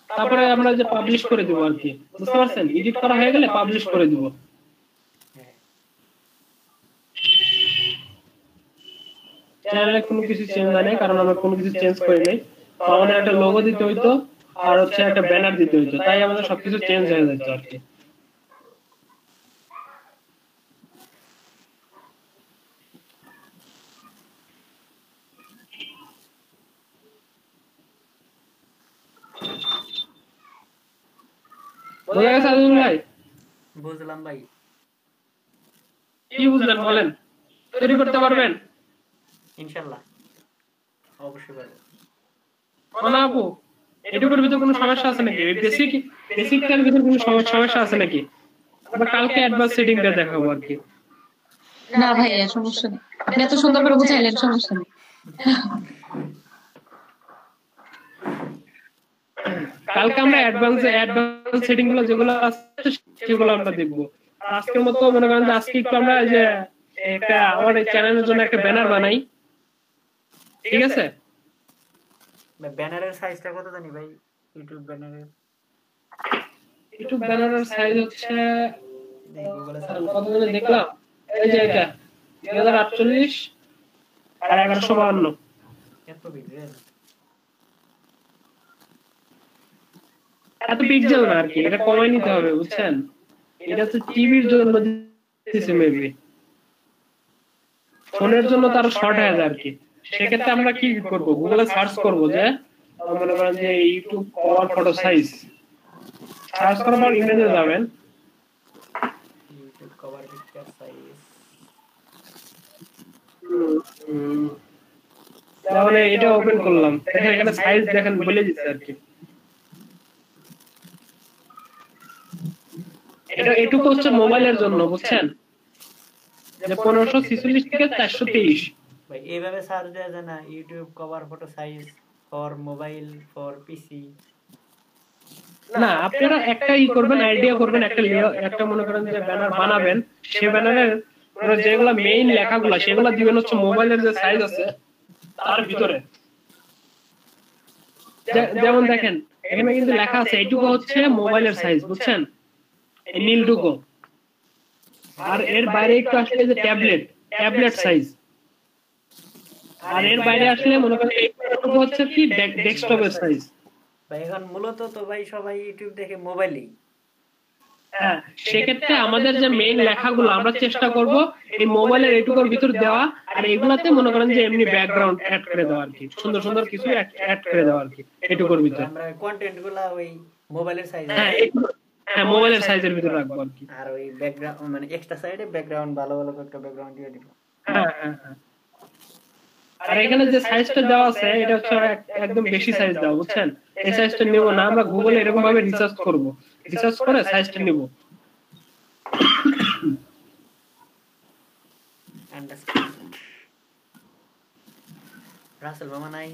তারপরে আমরা যে পাবলিশ করে দিব আর কি, বুঝতে পারছেন? এডিট করা হয়ে গেলে পাবলিশ করে দিব। চ্যানেলে কোনো কিছু চেঞ্জ হয় নাই, কারণ আমরা কোনো কিছু চেঞ্জ করি নাই। তো আমাদের একটা লোগো দিতে হইতো আর হচ্ছে একটা ব্যানার দিতে হইতো, তাই আমাদের সবকিছু চেঞ্জ হয়ে যাচ্ছে আর কি। বোঝা গেছে আজিজুল ভাই? বুঝলাম ভাই। কি বুঝলেন বলেন? তৈরি করতে পারবেন ইনশাআল্লাহ, অবশ্যই পারবো। মানে আপু এটুকুর ভিতরে কোনো সমস্যা আছে নাকি? বেসিকটার ভিতরে কোনো সমস্যা আছে নাকি? আমরা কালকে অ্যাডভান্স সেটিংটা দেখাবো আর কি। না ভাইয়া সমস্যা নেই, আপনি এত সুন্দর করে বুঝাইলেন, সমস্যা নেই। কালকে আমরা অ্যাডভান্স সেটিং গুলো যেগুলো আছে সেগুলো আমরা দেখবো। আজকের মতো মনে করেন যে আজকে একটু আমরা যে একটা আমার এই চ্যানেলের জন্য একটা ব্যানার বানাই, ঠিক আছে? ব্যানারের সাইজটা কত জানি ভাই? ইউটিউব ব্যানারের সাইজ হচ্ছে গুগলে কত জানি দেখলাম, এই যে এটা 2048 আর 1152। এত পিক্সেল? এত পিক্সেল না আর কি, এটা কমাই নিতে হবে বুঝছেন। এটা হচ্ছে টিভির জন্য দিতেছে মেবি, ফোনের জন্য তার শর্ট হয়ে যায় আর কি। সেক্ষেত্রে আমরা কি করব, গুগলে সার্চ করব যে মনে করেন যে YouTube cover photo size search করার পর ইমেজে যাবেন, ইউটিউব কভার পিকচার সাইজ। তাহলে এটা ওপেন করলাম, দেখেন এখানে সাইজ দেখেন বলে দিচ্ছে আর কি। এটা এটুকু হচ্ছে মোবাইলের জন্য বুঝছেন, যে 1546 থেকে 423। ভাই এইভাবে সার্চ দেওয়া যায় না? YouTube cover photo size for mobile for পিসি। না, আপনারা একটাই করবেন, আইডিয়া করবেন, একটা মনে করেন যে ব্যানার বানাবেন, সেই ব্যানারের যেগুলো মেইন লেখাগুলো সেগুলো দিবেন হচ্ছে মোবাইলের যে সাইজ আছে তার ভিতরে। যেমন দেখেন এখানে কিন্তু লেখা আছে এইটুকু হচ্ছে মোবাইলের সাইজ বুঝছেন, এই নীলটুকু। আর এর বাইরে একটু আসলে যে ট্যাবলেট সাইজ, আর এর বাইরে আসলে মনে করেন এইটুকু হচ্ছে কি ডেস্কটপের সাইজ। ভাই এখন মূলত তো ভাই সবাই ইউটিউব দেখে মোবাইলেই। হ্যাঁ, সেক্ষেত্রে আমাদের যে মেইন লেখাগুলো আমরা চেষ্টা করব এই মোবাইলের এইটুকুর ভিতর দেওয়া, আর এগুলাতে মনে করেন যে এমনি ব্যাকগ্রাউন্ড অ্যাড করে দেওয়া আর কি, সুন্দর সুন্দর কিছু অ্যাড করে দেওয়া আর কি এইটুকুর ভিতর। আমরা কন্টেন্ট গুলা ওই মোবাইলের সাইজে, হ্যাঁ মোবাইলের সাইজের ভিতর রাখবো আর কি। আর ওই ব্যাকগ্রাউন্ড মানে এক্সট্রা সাইডে ব্যাকগ্রাউন্ড ভালো ভালো একটা ব্যাকগ্রাউন্ড দিয়ে দিব। হ্যাঁ হ্যাঁ হ্যাঁ। আর এখানে যে সাইজটা দেওয়া আছে এটা হচ্ছে একদম বেশি সাইজ দেওয়া বুঝছেন। এই সাইজটা নেব না, আমরা গুগলে এরকম ভাবে রিসার্চ করব, রিসার্চ করে সাইজটা নেব। রাসেল মামা নাই?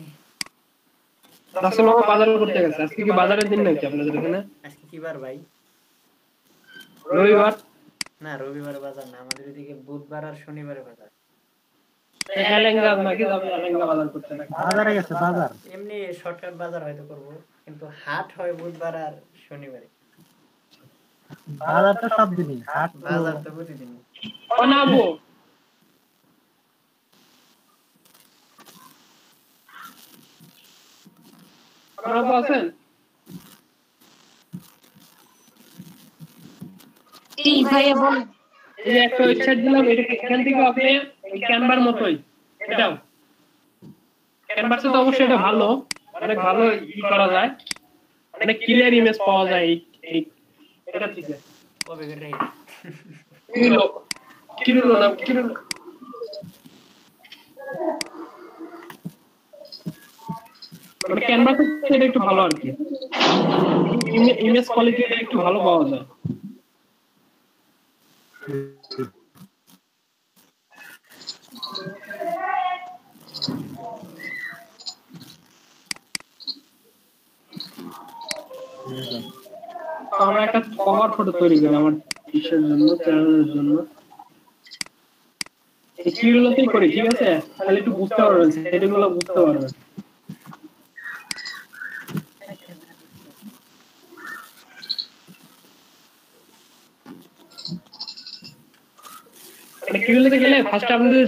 রাসেল মামা বাজার করতে গেছে। আজকে কি বাজারের দিন নাকি আপনাদের এখানে? আজকে কি বার ভাই? রবিবার না, রবিবার বাজার না, আমাদের এদিকে বুধবার আর শনিবারে বাজার। এলেঙ্গা নাকি যাবে, এলেঙ্গা বাজার করতে নাকি বাজারে গেছে বাজার। এমনি শর্টকাট বাজার হয়তো করব, কিন্তু হাট হয় বুধবার আর শনিবারে। বাজার তো সব দিনই, হাট বাজার তো প্রতিদিন। বানাবো। আপনারা আছেন? জি ভাইয়া বল। এই যে একটা ওয়েবসাইট দিলাম, এটা এখান থেকে আপনি এই ক্যানভার মতোই এটাও, ক্যানভাসে তো অবশ্যই এটা ভালো, অনেক ভালো করা যায়, অনেক ক্লিয়ার ইমেজ পাওয়া যায় এই এটা থেকে। কবে করে রে? কিলো না কিলো, মানে ক্যানভাসে এটা একটু ভালো আর কি, ইমেজ কোয়ালিটি একটু ভালো পাওয়া যায়। আমরা একটা কভার ফটো তৈরি করি আমার ইসের জন্য, চ্যানেলের জন্য। এই কিগুলোতেই করি, ঠিক আছে? তাহলে একটু বুঝতে পারবেন, সেটিংগুলো বুঝতে পারবেন। কিগুলোতে গেলে ফার্স্ট আপনাদের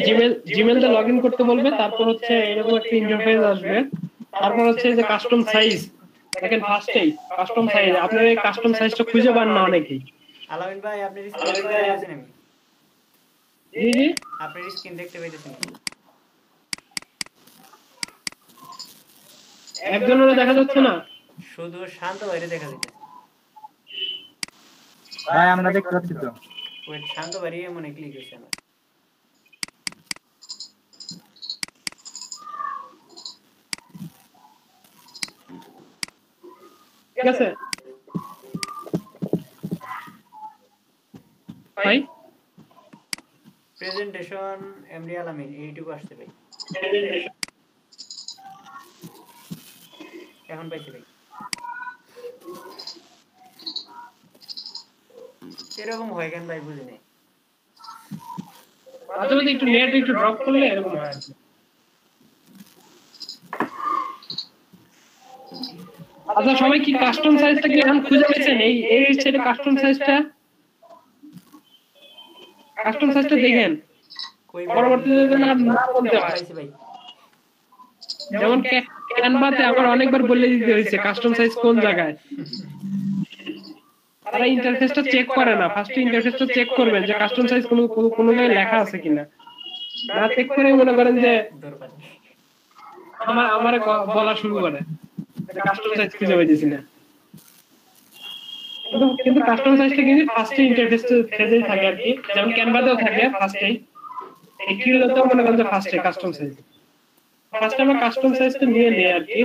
জিমেলটা লগইন করতে বলবে, তারপর হচ্ছে এরকম একটা ইন্টারফেস আসবে, তারপর হচ্ছে যে কাস্টম সাইজ। দেখেন ফার্স্টেই কাস্টম সাইজ, আপনারা এই কাস্টম সাইজটা খুঁজে পান না অনেকেই। আলামিন ভাই আপনি স্ক্রিন দেখতে পাচ্ছেন? আমি জি জি, আপনার স্ক্রিন দেখতে পাইতেছেন? একজনেরও দেখা যাচ্ছে না, শুধু শান্ত বাইরে দেখা যাচ্ছে। ভাই আমরা দেখতে পাচ্ছি তো। ওয়েট, শান্ত বাইরে মনে ক্লিক হইছে না। ঠিক আছে ভাই? প্রেজেন্টেশন এমডি আলামিন এইটুকু আসছে ভাই। এখন পাইছি ভাই। এরকম হয় কেন ভাই বুঝি নাই। মাঝে মাঝে একটু নেট একটু ড্রপ করলে এরকম হয়। আচ্ছা সবাই কি কাস্টম সাইজটা কি এখন খুঁজে পেয়েছেন? এই সেটা কাস্টম সাইজটা দেখেন কই পরবর্তীতে যেন আর না বলতে হয়। পাইছি ভাই। যেমন ক্যানভাতে আমার অনেকবার বলে দিতে হয়েছে কাস্টম সাইজ কোন জায়গায়। তারা ইন্টারফেসটা চেক করে না, ফার্স্টে ইন্টারফেসটা চেক করবেন যে কাস্টম সাইজ কোনো জায়গায় লেখা আছে কিনা। না চেক করে মনে করেন যে আমার বলা শুরু করে কাস্টম সাইজ খুঁজে পাইতেছি না। কিন্তু কাস্টম সাইজটা কিন্তু ফার্স্টে ইন্টারফেসেই থাকে আর কি, যেমন ক্যানভাতেও থাকে ফার্স্টেই, এই কিলোতেও মনে করেন যে ফার্স্টে কাস্টম সাইজ। ফার্স্টে আমরা কাস্টম সাইজটা নিয়ে নেই আর কি।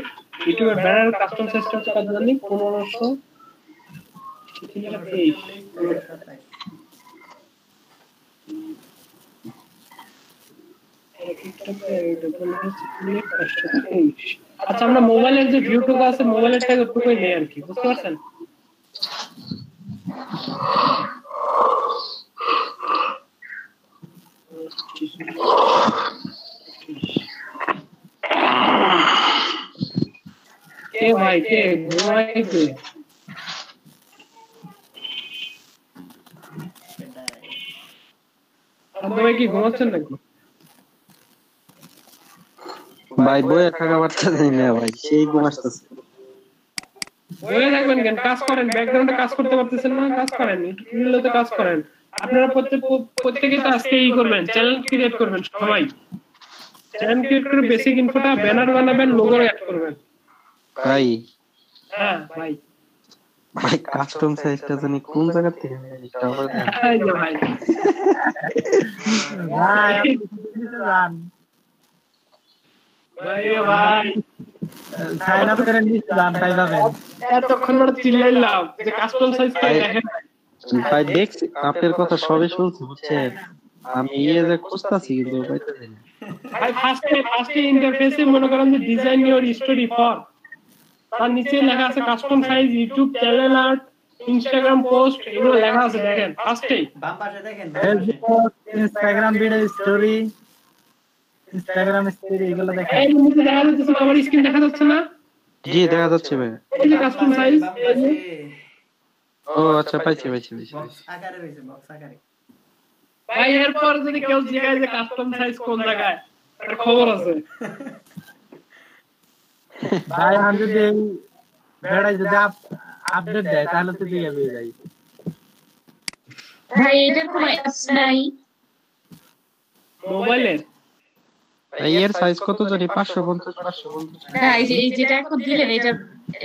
ইউটিউবের ব্যানার কাস্টম সাইজটা হচ্ছে কত জানি 1500 আচ্ছা আমরা মোবাইলের যে ভিউটুকু আছে মোবাইলের থেকে ওটুকুই নেই আর কি, বুঝতে পারছেন? কে ভাই কে ঘুমাই কে? আপনারা কি ঘুমাচ্ছেন নাকি? ভাই বইয়ের টাকা বাড়তে দেয় না ভাই, সেই ঘুম আসতেছে। বইয়ে থাকবেন কেন? কাজ করেন, ব্যাকগ্রাউন্ডে কাজ করতে পারতেছেন না, কাজ করেন, ইউটিউবে কাজ করেন। আপনারা প্রত্যেকেই তো আজকে করবেন, চ্যানেল ক্রিয়েট করবেন সবাই। চ্যানেল ক্রিয়েট করে বেসিক ইনফোটা ব্যানার বানাবেন, লোগো অ্যাড করবেন। ভাই হ্যাঁ ভাই ভাই কাস্টম সাইজটা জানি কোন জায়গা থেকে এটা আবার এই যে ভাই ভাই আপনি কিছু জান ভাই সাইন আপ করে নিতে জান তাই পাবেন। এতক্ষণ ধরে চিল্লাইলাম যে কাস্টম সাইজ কে দেখেন। ভাই দেখছি আপনার কথা সবই শুনছি, বুঝছেন? আমি যে খুঁজতাছি কিন্তু পাইতেছি না। ভাই ফার্স্টে ইন্টারফেসে মনে করেন যে ডিজাইন ইওর স্টোরি ফর, তার নিচে লেখা আছে custom size, YouTube channel art, Instagram post, এগুলো লেখা আছে দেখেন ফার্স্টেই। বাম পাশে দেখেন, Facebook, Instagram video story, Instagram story এগুলো দেখেন। এই নিচে দেখা যাচ্ছে আমার স্ক্রিন দেখা যাচ্ছে না? জি দেখা যাচ্ছে ভাই। এই যে কাস্টম সাইজ, বাম পাশে ও আচ্ছা পাইছি। বক্স আকারে রয়েছে, বক্স আকারে। ভাই এরপর যদি কেউ জিজ্ঞাসা যে কাস্টম সাইজ কোন জায়গায়, তার খবর আছে। ভাই আমি যদি এই বেড়াই যদি আপডেট দেয় তাহলে তো দিয়ে পেয়ে যাই। ভাই এটার কোনো অ্যাপস নাই? মোবাইলের ভাই এর সাইজ কত জানি 550। না এই যেটা এখন দিলেন এটা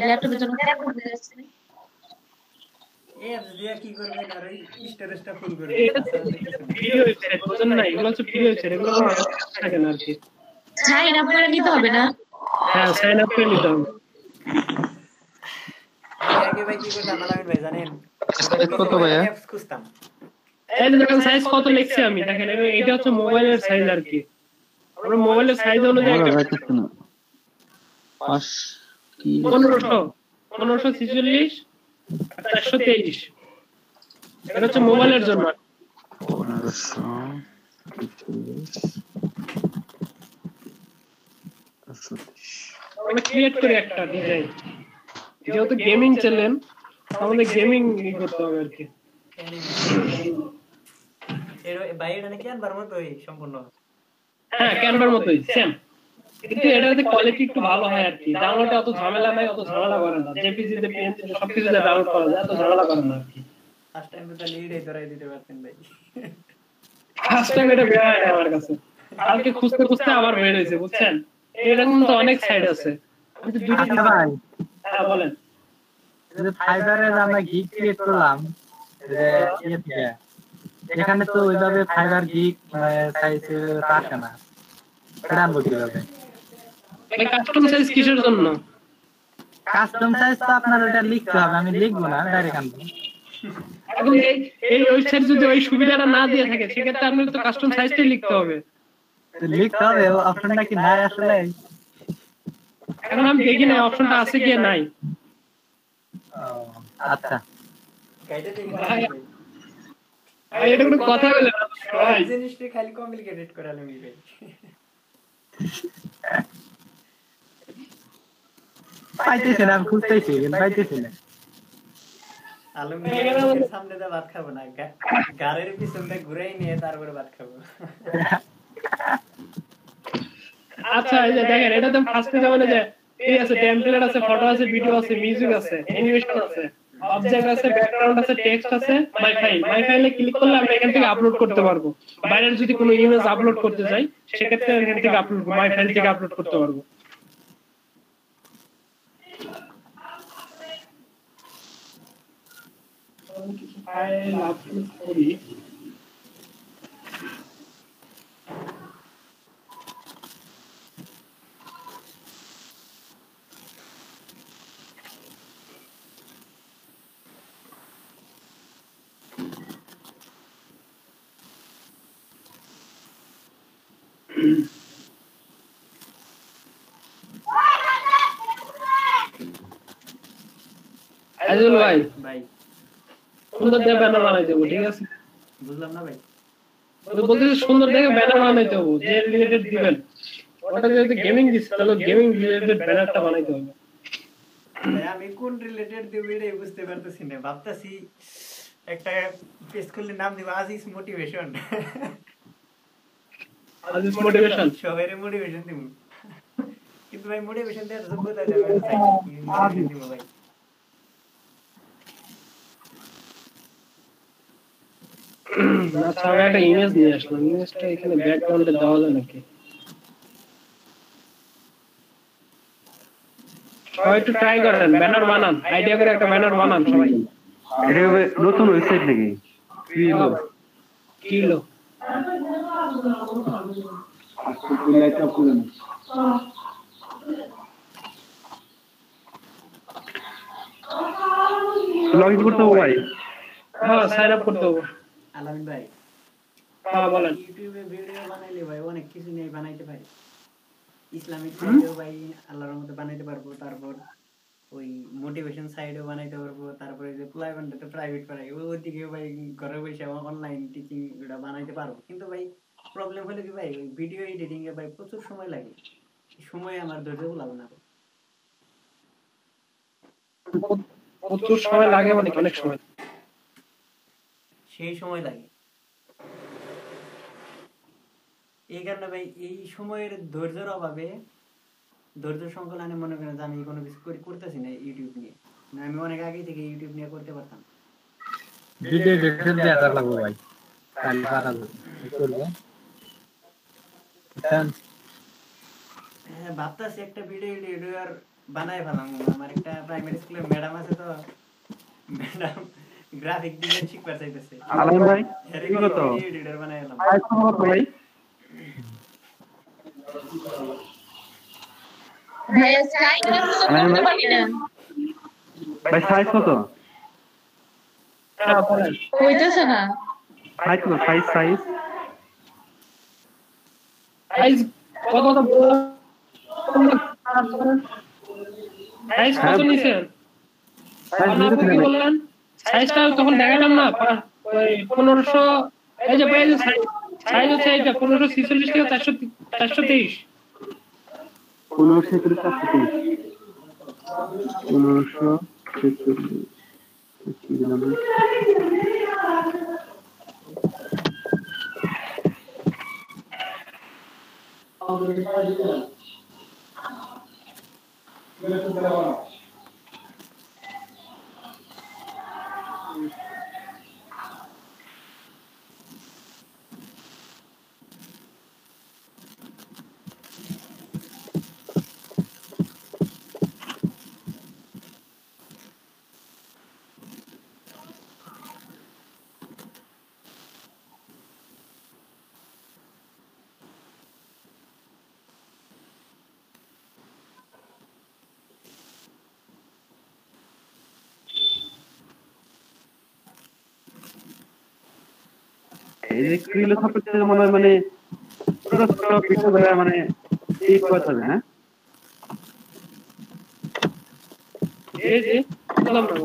ল্যাপটপের জন্য কেন করতে যাচ্ছে? অ্যাপস দিয়ে কি করবেন আর ওই স্টোরেজটা ফুল করবেন। এটা ভিডিও ওয়েবসাইট বুঝেন না, এগুলো হচ্ছে ভিডিও ওয়েবসাইট, এগুলো থাকে না আর কি। সাইন আপ করে নিতে হবে না? হ্যাঁ সাইন আপ করে নিতে হবে। আগে ভাই কি করতাম আলামিন ভাই জানেন? কত ভাইয়া? অ্যাপস খুঁজতাম। এই যে দেখেন সাইজ কত লিখছি আমি, দেখেন এটা হচ্ছে মোবাইলের সাইজ আর কি। আমরা মোবাইলের সাইজ অনুযায়ী 1546 423, এটা হচ্ছে মোবাইলের জন্য। 1546 আমরা ক্রিয়েট করি একটা ডিজাইন, যেহেতু গেমিং চ্যানেল আমাদের গেমিং করতে হবে আর কি। এর বাইরে নাকি আনবার মতই সম্পূর্ণ। হ্যাঁ ক্যানভার মতই সেম, কিন্তু এটাতে কোয়ালিটি একটু ভালো হয় আর কি। ডাউনলোডে অত ঝামেলা নাই, অত ঝামেলা করে না। জেপিজি তে পিএনজি তে সবকিছুতে ডাউনলোড করা যায়, এত ঝামেলা করে না আর কি। ফার্স্ট টাইম তো লিডে ধরাই দিতে পারতেন ভাই। ফার্স্ট টাইম এটা বের হয় আমার কাছে, কালকে খুঁজতে খুঁজতে আবার বের হয়েছে, বুঝছেন? এরকম তো অনেক সাইড আছে। আমি তো দুইটা আচ্ছা ভাই, হ্যাঁ বলেন। যে ফাইবারে আমরা গিগ ক্রিয়েট করলাম যে ইয়ে থেকে, এখানে তো ওইভাবে ফাইবার গিগ সাইজ আসে না, এটা আনবো কিভাবে? এই কাস্টম সাইজ কিসের জন্য? কাস্টম সাইজ তো আপনার ওটা লিখতে হবে, আমি লিখবো না, ডাইরেক্ট আনবো। এখন এই ওয়েবসাইট যদি ওই সুবিধাটা না দিয়ে থাকে সেক্ষেত্রে আপনাকে তো কাস্টম সাইজটাই লিখতে হবে। লিখতে হবে, অপশনটা কি নাই আসলে? এখন আমি দেখি না অপশনটা আছে কি নাই। আচ্ছা গাইডে দেখি না ভাই, ভাই। ভাই এটা কোনো কথা বলে না ভাই। সব জিনিসটা খালি কমপ্লিকেটেড করালাম ভাই। পাইতেছি না, আমি খুঁজতেছি কিন্তু পাইতেছি না। আলমগীরের সামনে তো ভাত খাবো না, গাড়ির পিছনটা ঘুরাই নিয়ে তারপরে ভাত খাবো। আচ্ছা এই যে দেখেন এটা তো ফার্স্টে যেমন যে এই আছে টেমপ্লেট আছে, ফটো আছে, ভিডিও আছে, মিউজিক আছে, অ্যানিমেশন আছে, অবজেক্ট আছে, ব্যাকগ্রাউন্ড আছে, টেক্সট আছে, মাই ফাইলে ক্লিক করলে আমরা এখান থেকে আপলোড করতে পারবো। বাইরের যদি কোনো ইমেজ আপলোড করতে চাই সেক্ষেত্রে এখান থেকে আপলোড মাই ফাইল থেকে আপলোড করতে পারবো। কিছু ফাইল আপলোড করি। আজল ভাই ভাই সুন্দর দেখে ব্যানার বানাই দেবো, ঠিক আছে? বুঝলাম না ভাই। বলতে সুন্দর দেখে ব্যানার বানাইতে হবে, যে রিলেটেড দিবেন ওটা যদি গেমিং দিচ্ছে তাহলে গেমিং রিলেটেড ব্যানারটা বানাইতে হবে। ভাই আমি কোন রিলেটেড দেব এটাই বুঝতে পারতেছি না, ভাবতাছি একটা পেজ খুললে নাম দিব আজিজ মোটিভেশন। আজিজ মোটিভেশন সবাইরে মোটিভেশন দিব, কিন্তু ভাই মোটিভেশন দেওয়ার যোগ্যতা দেবে মোটিভেশন দিব ভাই। আচ্ছা আমি একটা ইমেজ নিয়ে আসলাম, ইমেজটা এখানে ব্যাকগ্রাউন্ডে দেওয়া যায় নাকি? সবাই একটু ট্রাই করেন, ব্যানার বানান, আইডিয়া করে একটা ব্যানার বানান সবাই। এটা নতুন ওয়েবসাইট নাকি? কিলো লগ ইন করতে হবে ভাই? হ্যাঁ সাইন আপ করতে হবে। আলামিন ভাই হ্যাঁ বলেন। ইউটিউবে ভিডিও বানাইলে ভাই অনেক কিছু নিয়ে বানাইতে পারি, ইসলামিক ভিডিও ভাই আল্লাহর মতো বানাইতে পারবো, তারপর ওই মোটিভেশন সাইডও বানাইতে পারবো, তারপরে যে প্রাইভেট প্রাইভেট পড়াই ওইদিকে ভাই ঘরে বসে অনলাইন টিচিং এটা বানাইতে পারবো। কিন্তু ভাই প্রবলেম হলো কি ভাই ওই ভিডিও এডিটিং এ ভাই প্রচুর সময় লাগে, সময় আমার ধৈর্য লাগে না, প্রচুর সময় লাগে মানে অনেক সময়, সেই সময় লাগে। এই কারণে ভাই এই সময়ের ধৈর্যের অভাবে, ধৈর্য সংকলনে মনে করেন যে আমি কোনো কিছু করতেছি না ইউটিউব নিয়ে, আমি অনেক আগে থেকে ইউটিউব নিয়ে করতে পারতাম। ভিডিও এডিটর দিয়ে আসার লাগবে ভাই, কাল পারাবো করব। হ্যাঁ ভাবতাছি একটা ভিডিও এডিটর বানাই ফেলাম। আমার একটা প্রাইমারি স্কুলের ম্যাডাম আছে, তো ম্যাডাম গ্রাফিক ডিজাইন শিখবার চাইতেছে। আলামিন ভাই ভিডিও এডিটর বানাই ফেলাম। ভাই ভাইয়া সাইন আপ তো করতে পারি না। ভাই সাইজ কত? হ্যাঁ বলেন। হইতেছে না। সাইজ কত? সাইজ সাইজ সাইজ কত কত সাইজ কত নিছেন? আপনি কি বললেন? সাইজটা তখন দেখালাম না, ওই 1500, এই যে ভাই সাইজ হচ্ছে এটা 1546 থেকে 423। 1546 এই যে ক্রিলো সাপোর্ট মনে হয় মানে ছোট ছোট পিঠা করে মানে এই কথা না। জি জি বললাম না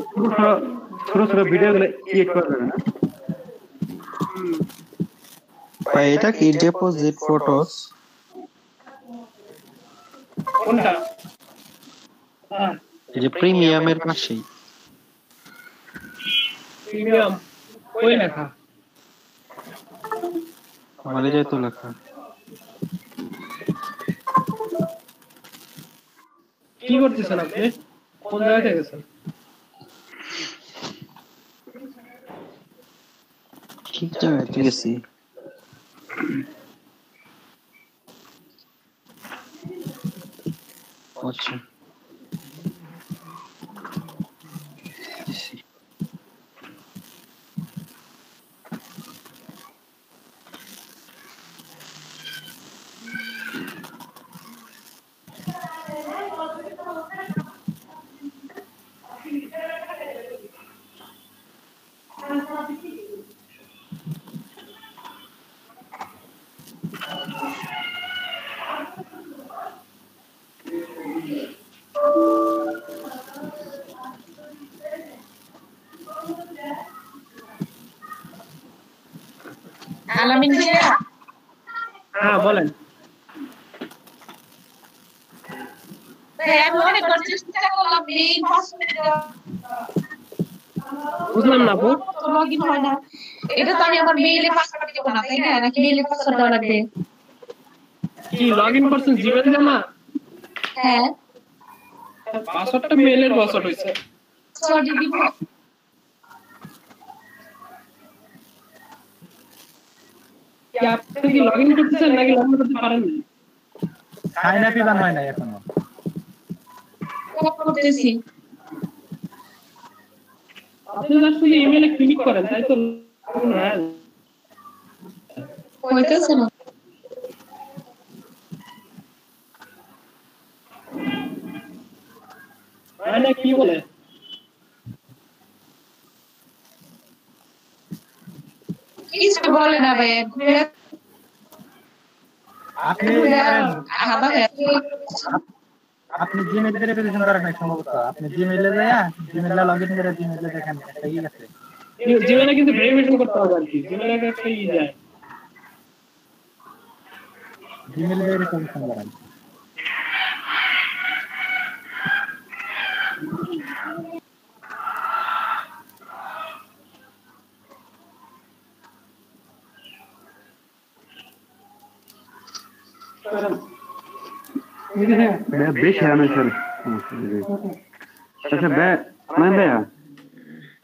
ছোট ছোট ভিডিও গুলো এডিট করা যাবে না? ভাই এটা কি ডিপোজিট ফটোস? কোনটা? হ্যাঁ যে প্রিমিয়ামের পাশেই প্রিমিয়াম ওই লেখা আমার এটাই তো লেখা। কি করতেছেন আপনি? কোন জায়গায় গেছেন? ঠিক জায়গায় গেছি। আচ্ছা আলামিন ভাইয়া হ্যাঁ বলেন। ভাইয়া আমি অনেকবার চেষ্টা করলাম মেইন পাসওয়ার্ড বুঝলাম না আপু। লগইন হয় না। এটা তো আমি আমার মেইলে পাসওয়ার্ড দেব না তাই না? নাকি মেইলে পাসওয়ার্ড দেওয়া লাগবে? কি লগইন করছেন জিমেল দিয়ে না? হ্যাঁ পাসওয়ার্ডটা মেইলের পাসওয়ার্ড হইছে। সরি দিব। কি আপনি কি লগইন করতেছেন নাকি লগইন করতে পারেন না? সাইন আপ ইভান হয় না এখনো। করতেছি। আপনি জাস্ট শুধু ইমেইলে ক্লিক করেন তাই তো? হ্যাঁ হইতেছে না। মানে কি বলে? কিছু বলে না ভাইয়া। আপনি আপনি জিমেইল ভেরিফিকেশন করেন নাই সম্ভবত। আপনি জিমেইলে যায়া জিমেইলে লগইন করে জিমেইলে দেখেন একটা ই আছে। জিমেইলে কিন্তু ভেরিফিকেশন করতে হবে আর কি। জিমেইলে একটা ই যায়। জিমেইল ভেরিফিকেশন করেন। বেশি হারানো স্যার। আচ্ছা মানে ভাইয়া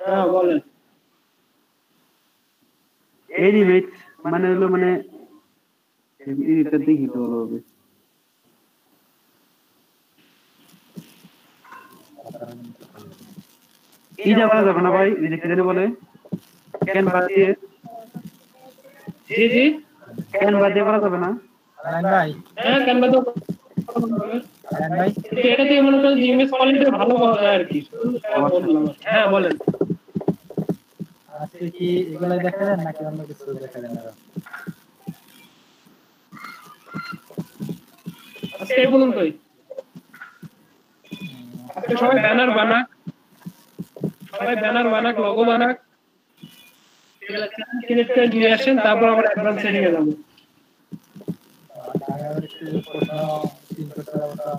হ্যাঁ বলেন। এনিমেট মানে হলো মানে এটা দেখি তো ভালো হবে। এইটা বলা যাবে না ভাই, এই যে কি জানি বলে ক্যানভা দিয়ে। জি জি ক্যানভা দিয়ে বলা যাবে না? আলামিন ভাই, হ্যাঁ ক্যানভা তো আলামিন ভাই এটা দিয়ে মনে করেন ইমেজ কোয়ালিটি ভালো পাওয়া যায় আর কি। হ্যাঁ বলেন। আজকে কি এগুলাই দেখাবেন নাকি অন্য কিছু দেখাবেন আরো? আজকে এই বলুন কই আজকে সবাই ব্যানার বানাক, সবাই ব্যানার বানাক, লোগো বানাক, ক্রিয়েট করে নিয়ে আসেন, তারপর আমরা অ্যাডভান্স সেটিং এ যাবো। আর একটু প্রশ্ন তিন করতে হবে তো।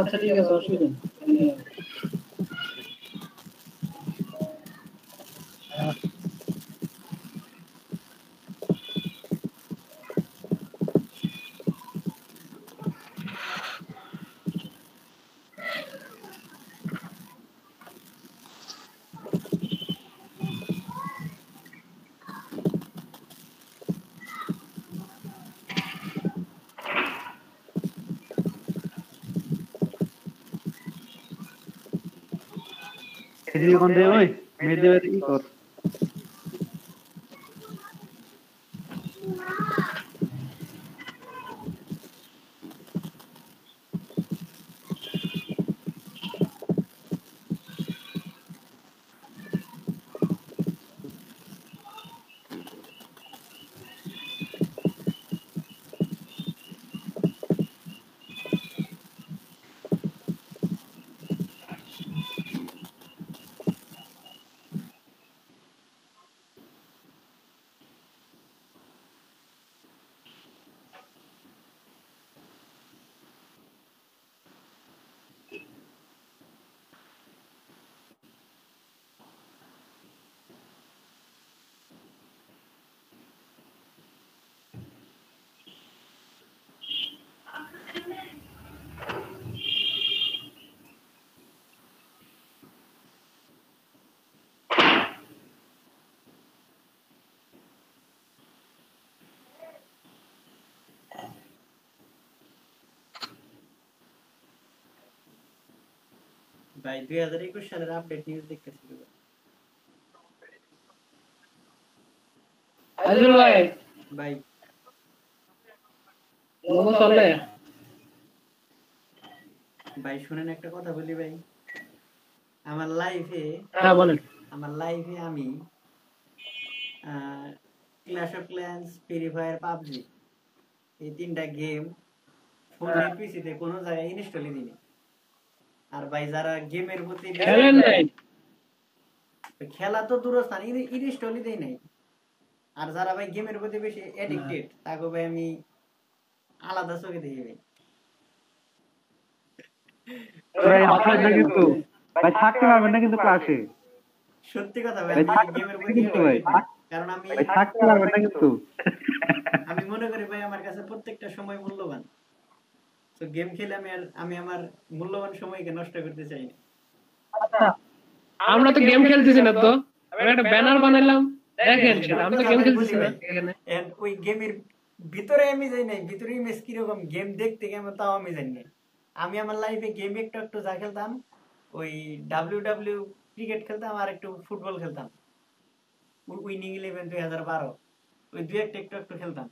আচ্ছা ঠিক আছে, অসুবিধা নেই। এদিকে কোন দেব ওই মেয়েদের ই কর। ভাই 2021 সালের আপডেট নিউজ দেখতেছি আজল ভাই ভাই মোমো চলে ভাই শুনেন একটা কথা বলি ভাই, আমার লাইফে হ্যাঁ বলেন। আমি clash of clans, free fire, PUBG এই 3টা গেম ফোনে পিসিতে কোনো জায়গায় ইনস্টলই দিইনি। আর ভাই যারা গেমের প্রতি খেলেন নাই, খেলা তো দূরস্থান, ইনস্টলই দেই নাই। আর যারা ভাই গেমের প্রতি বেশি অ্যাডিক্টেড তাকে ভাই আমি আলাদা চোখে দেখি ভাই। ভাই হাফাজ না কিন্তু ভাই থাকতে পারবেন না কিন্তু ক্লাসে, সত্যি কথা ভাই, ভাই আমি থাকতে গেমের পারবেন প্রতি কিন্তু ভাই, কারণ আমি ভাই থাকতে পারবেন না কিন্তু। আমি মনে করি ভাই আমার কাছে প্রত্যেকটা সময় মূল্যবান। তো গেম খেলে আমি আমার মূল্যবান সময়কে নষ্ট করতে চাই না। আমরা তো গেম খেলতেছি না, তো আমি একটা ব্যানার বানাইলাম দেখেন সেটা, আমরা তো গেম খেলতেছি না এখানে। এন্ড ওই গেমের ভিতরে আমি যাই নাই, ভিতরে ইমেজ কিরকম গেম দেখতে কেমন তাও আমি জানি না। আমি আমার লাইফে গেম একটু যা খেলতাম, ওই ডাব্লিউ ক্রিকেট খেলতাম আর একটু ফুটবল খেলতাম, উইনিং 11 2012 ওই দুই একটু খেলতাম,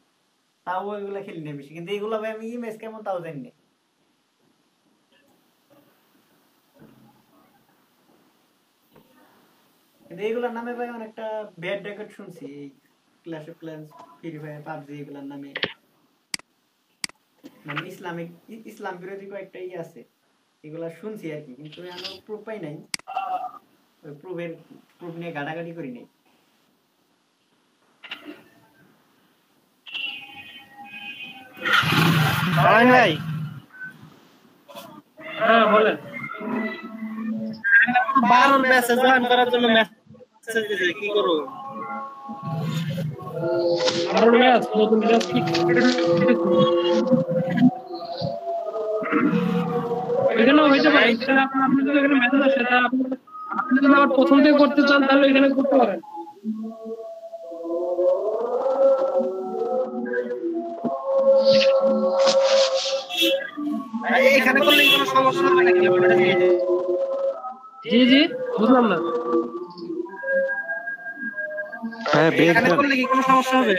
তাও ওইগুলো খেলি না বেশি। কিন্তু এইগুলো ভাই আমি ইমেজ কেমন তাও জানি না। কিন্তু এইগুলোর নামে ভাই অনেকটা ব্যাড রেকর্ড শুনছি, clash of clans, free fire, PUBG এগুলোর নামে মানে ইসলাম বিরোধী কয়েকটা আছে, এগুলা শুনছি আর কি, কিন্তু এখনো প্রুফ পাই নাই। ওই প্রুফ নিয়ে ঘাটাঘাটি করি নাই। ভাই হ্যাঁ বলেন। 12 মেসেজ জয়েন করার জন্য মেসেজ দিছে, কি করব? আর ম্যাচ নতুন ম্যাচ কি এখানে হইতে পারে, এখানে আপনি যদি এখানে মেসেজ আসে তা আপনি যদি আবার প্রথম থেকে করতে চান তাহলে এখানে করতে পারেন। এখানে করলে কোনো সমস্যা হবে নাকি? জি জি বুঝলাম না। হ্যাঁ এখানে করলে কি কোনো সমস্যা হবে?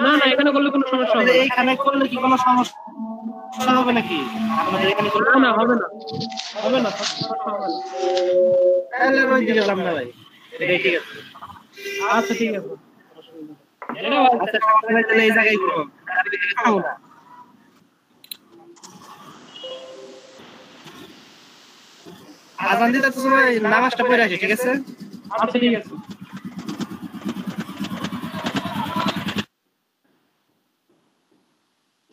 না না এখানে করলে কোনো সমস্যা হবে না। এখানে করলে কি কোনো সমস্যা হবে নাকি? আমাদের এখানে করলে না না হবে না, হবে না, সমস্যা হবে না। তাহলে ওই দিকে যাম না ভাই, এটাই ঠিক আছে। আচ্ছা ঠিক আছে, আচ্ছা তাহলে এই জায়গায় করব, আর এদিকে খাও না। আজান দিতে তো সময় নামাজটা পড়ে আসি, ঠিক আছে? আচ্ছা ঠিক আছে।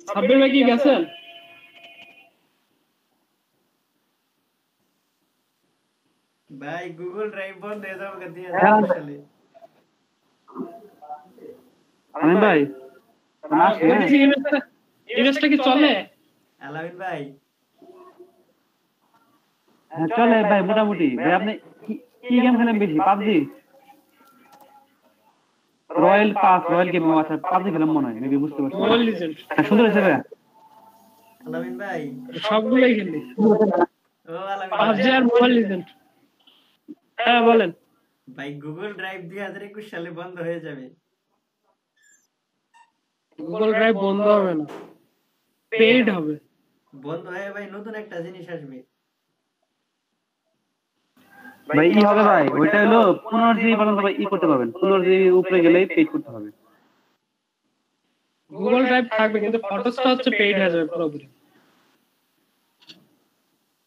সাব্বির ভাই কি গেছেন? ভাই গুগল ড্রাইভ বন্ধ হয়ে যাবে দিয়ে সালে। আমিন ভাই ইমেজটা কি চলে? আলামিন ভাই চলে ভাই মোটামুটি। ভাই আপনি কি গেম খেলেন বেশি? PUBG, royal game? আচ্ছা পাবজি খেলাম মনে হয়, মেবি বুঝতে পারছি। মোবাইল লিজেন্ড সুন্দর হয়েছে ভাই। আলামিন ভাই সবগুলোই খেলি, ও আলামিন পাবজি আর মোবাইল লিজেন্ড। হ্যাঁ বলেন। ভাই গুগল ড্রাইভ 2021 সালে বন্ধ হয়ে যাবে। গুগল ড্রাইভ বন্ধ হবে না, পেইড হবে। বন্ধ হয়ে ভাই নতুন একটা জিনিস আসবে ভাই ই হবে ভাই, ওইটা হলো 15 জিবি পর্যন্ত ভাই ই করতে পারবেন, 15 জিবি উপরে গেলেই পেড করতে হবে। গুগল ড্রাইভ থাকবে কিন্তু ফটোসটা হচ্ছে পেইড হয়ে যাবে পুরোপুরি।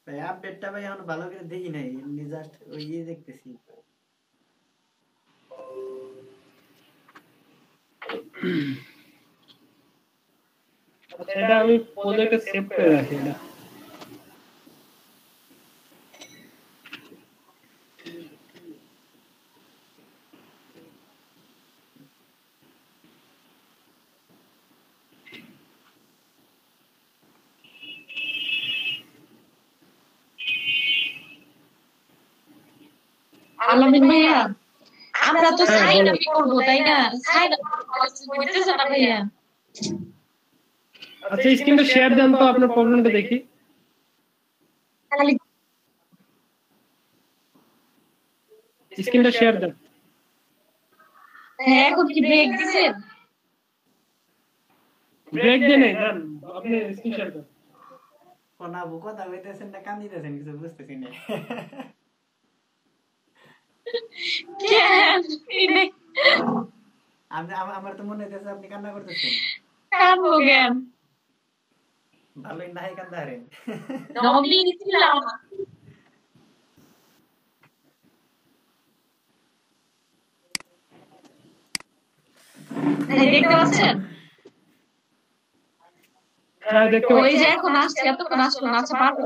ভাই আপডেটটা ভাই এখন ভালো করে দেখি নাই, এমনি জাস্ট ওই দেখতেছি। এটা আমি প্রজেক্টে সেভ করে রাখি এটা। আলামিন ভাইয়া, আমরা তো সাইন আপ করবো তাই না? সাইন আপ করতেছে না ভাইয়া? আচ্ছা স্ক্রিনটা শেয়ার দেন তো আপনার প্রবলেমটা দেখি। খালি স্ক্রিনটা শেয়ার দেন। হ্যাঁ এখন কি ব্রেক দিছেন? ব্রেক দিয়ে নেই দেন, আপনি স্ক্রিন শেয়ার দেন। কোন আবু কথা কইতেছেন না কান্দিতেছেন কিছু বুঝতেছি না। কেন ইনে আমার তো মনে হইতেছে আপনি কান্না করতেছেন। কানবো কেন? ভালোই নাই কান্দা হারেন। নবী ছিলাম দেখতে পাচ্ছেন? হ্যাঁ দেখতে ওই পাচ্ছি। যে এখন আসছে, এতক্ষণ আসলো না, আচ্ছা পারবো।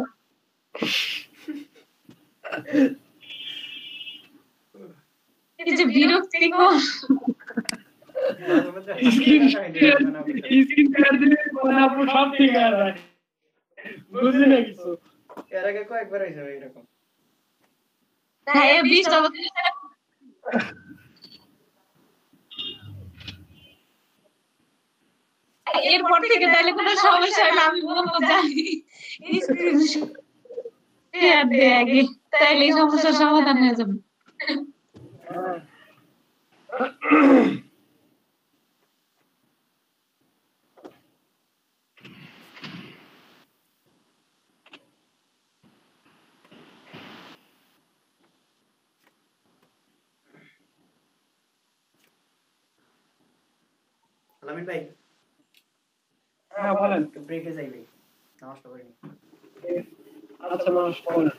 এই যে বিরক্তিকর। স্ক্রিন শেয়ার দিলে কোন আপু সব ঠিক হয়ে যায়, বুঝলি না কিছু। এর আগে কয়েকবার হয়েছে এরকম। হ্যাঁ 20টা এরপর থেকে তাহলে কোনো সমস্যা হলে আমি বলবো জানি স্ক্রিনশট শেয়ার দে আগে, তাহলে এই সমস্যার সমাধান হয়ে যাবে। আলামিন ভাই হ্যাঁ বলেন। একটু ব্রেকে যাইবে, নষ্ট করিনি। আচ্ছা মানুষ বলেন।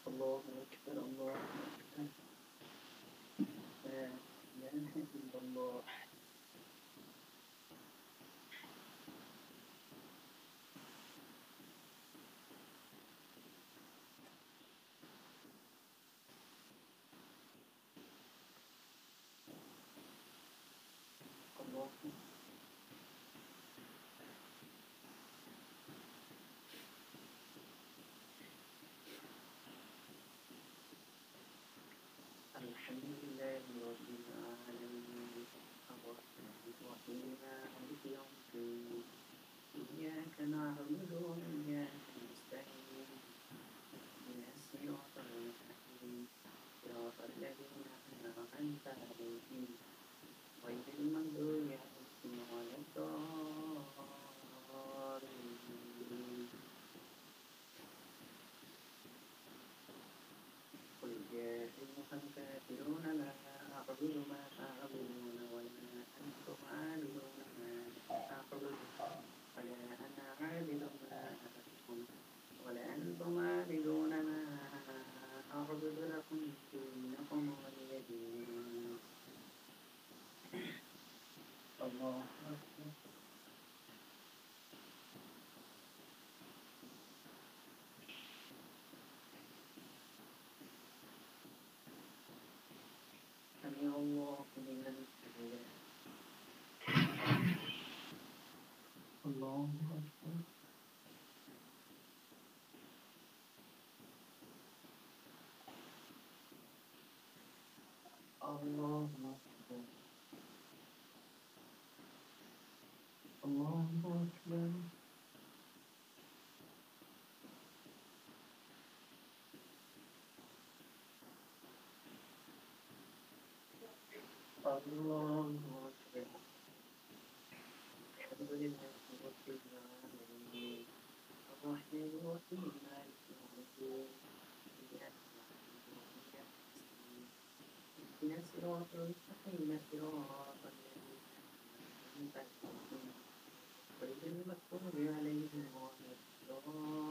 الله أكبر الله أكبر لا إله إلا الله الله الحمد لله رب العالمين الرحمن الرحيم مالك يوم الدين إياك نعبد وإياك نستعين اهدنا الصراط المستقيم صراط الذين أنعمت عليهم غير المغضوب عليهم ولا الضالين قل يا أيها الكافرون لا أعبد ما تعبدون ولا أنتم عابدون ما أعبد ولا أنا عابد ما أعبدتم ولا أنتم عابدون ما أعبد لكم دينكم ولي دين الله أكبر سمع الله لمن حمده الله أكبر الله أكبر الله أكبر الله أكبر الحمد لله رب العالمين الرحمن الرحيم مالك يوم الدين إياك نعبد وإياك نستعين اهدنا الصراط المستقيم صراط الذين أنعمت عليهم غير المغضوب عليهم ولا الضالين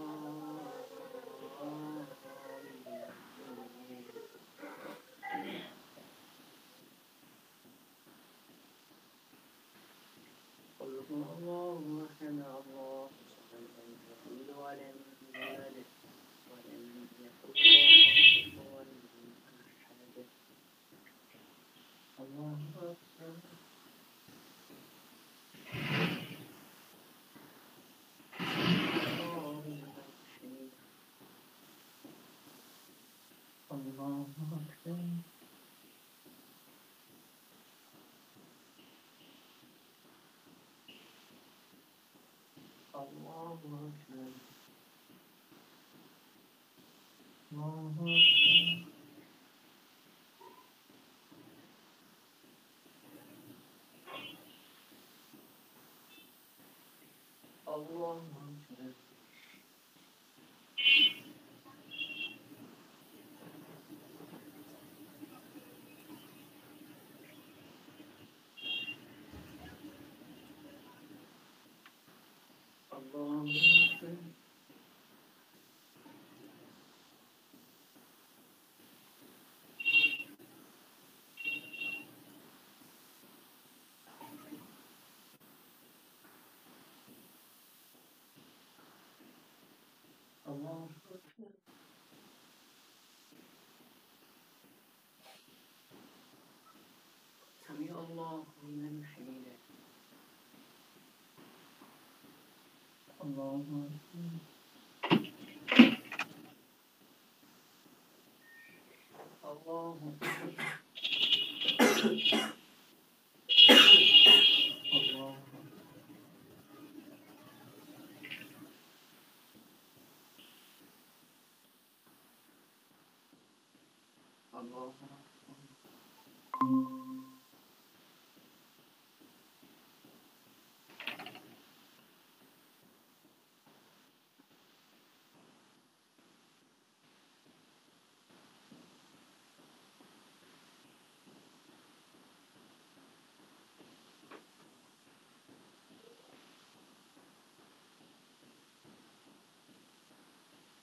قل هو الله أحد الله الصمد لم يلد ولم يولد ولم يكن له كفوا أحد الله أكبر الله أكبر الله أكبر الله أكبر الله أكبر الله أكبر الله أكبر سمع الله لمن حمده الله أكبر الله أكبر الله الله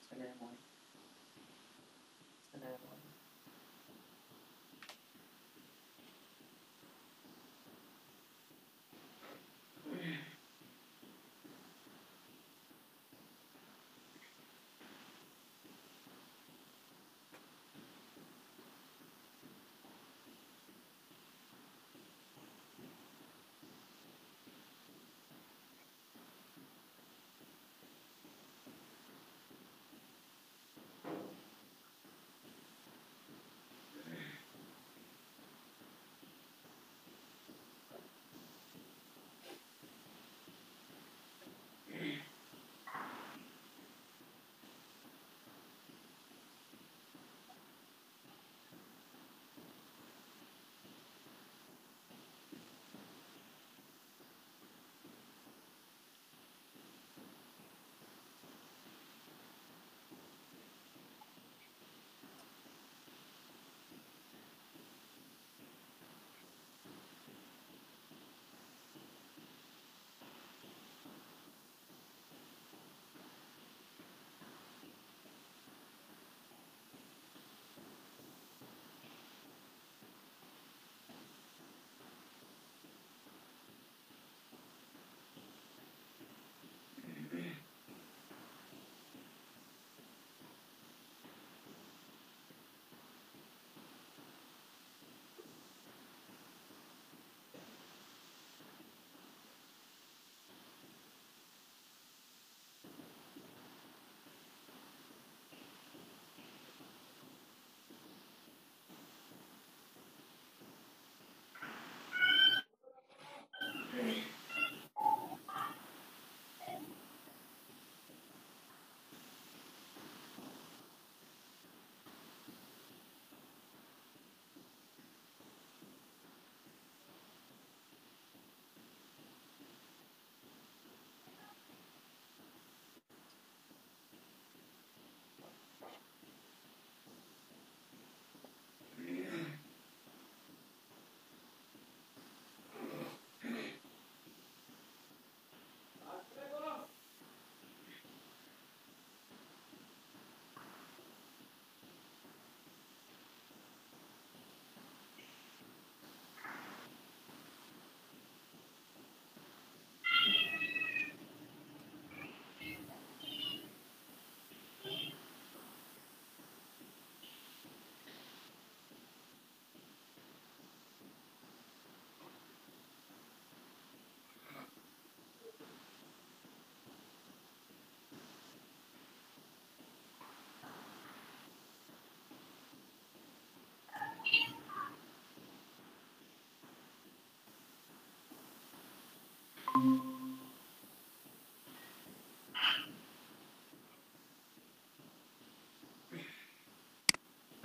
السلام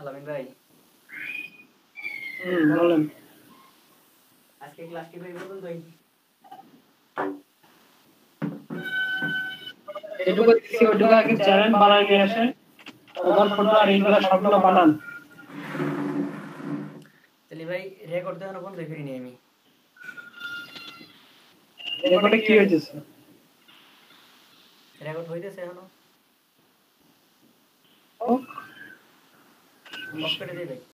আলামিন ভাই বলেন। আজকে ক্লাস কি হয়ে পর্যন্তই? এটুকু দিচ্ছি, ওইটুকু আগে চ্যানেল বানায় নিয়ে আসেন, ওভার ফটো আর এইগুলা সবগুলো বানান। তাহলে ভাই রেকর্ড দেওয়ানো বন্ধ করে নিয়ে আমি রেকর্ডে কি হয়েছে? রেকর্ড হইতেছে এখনো ও অফ করে দিই ভাই।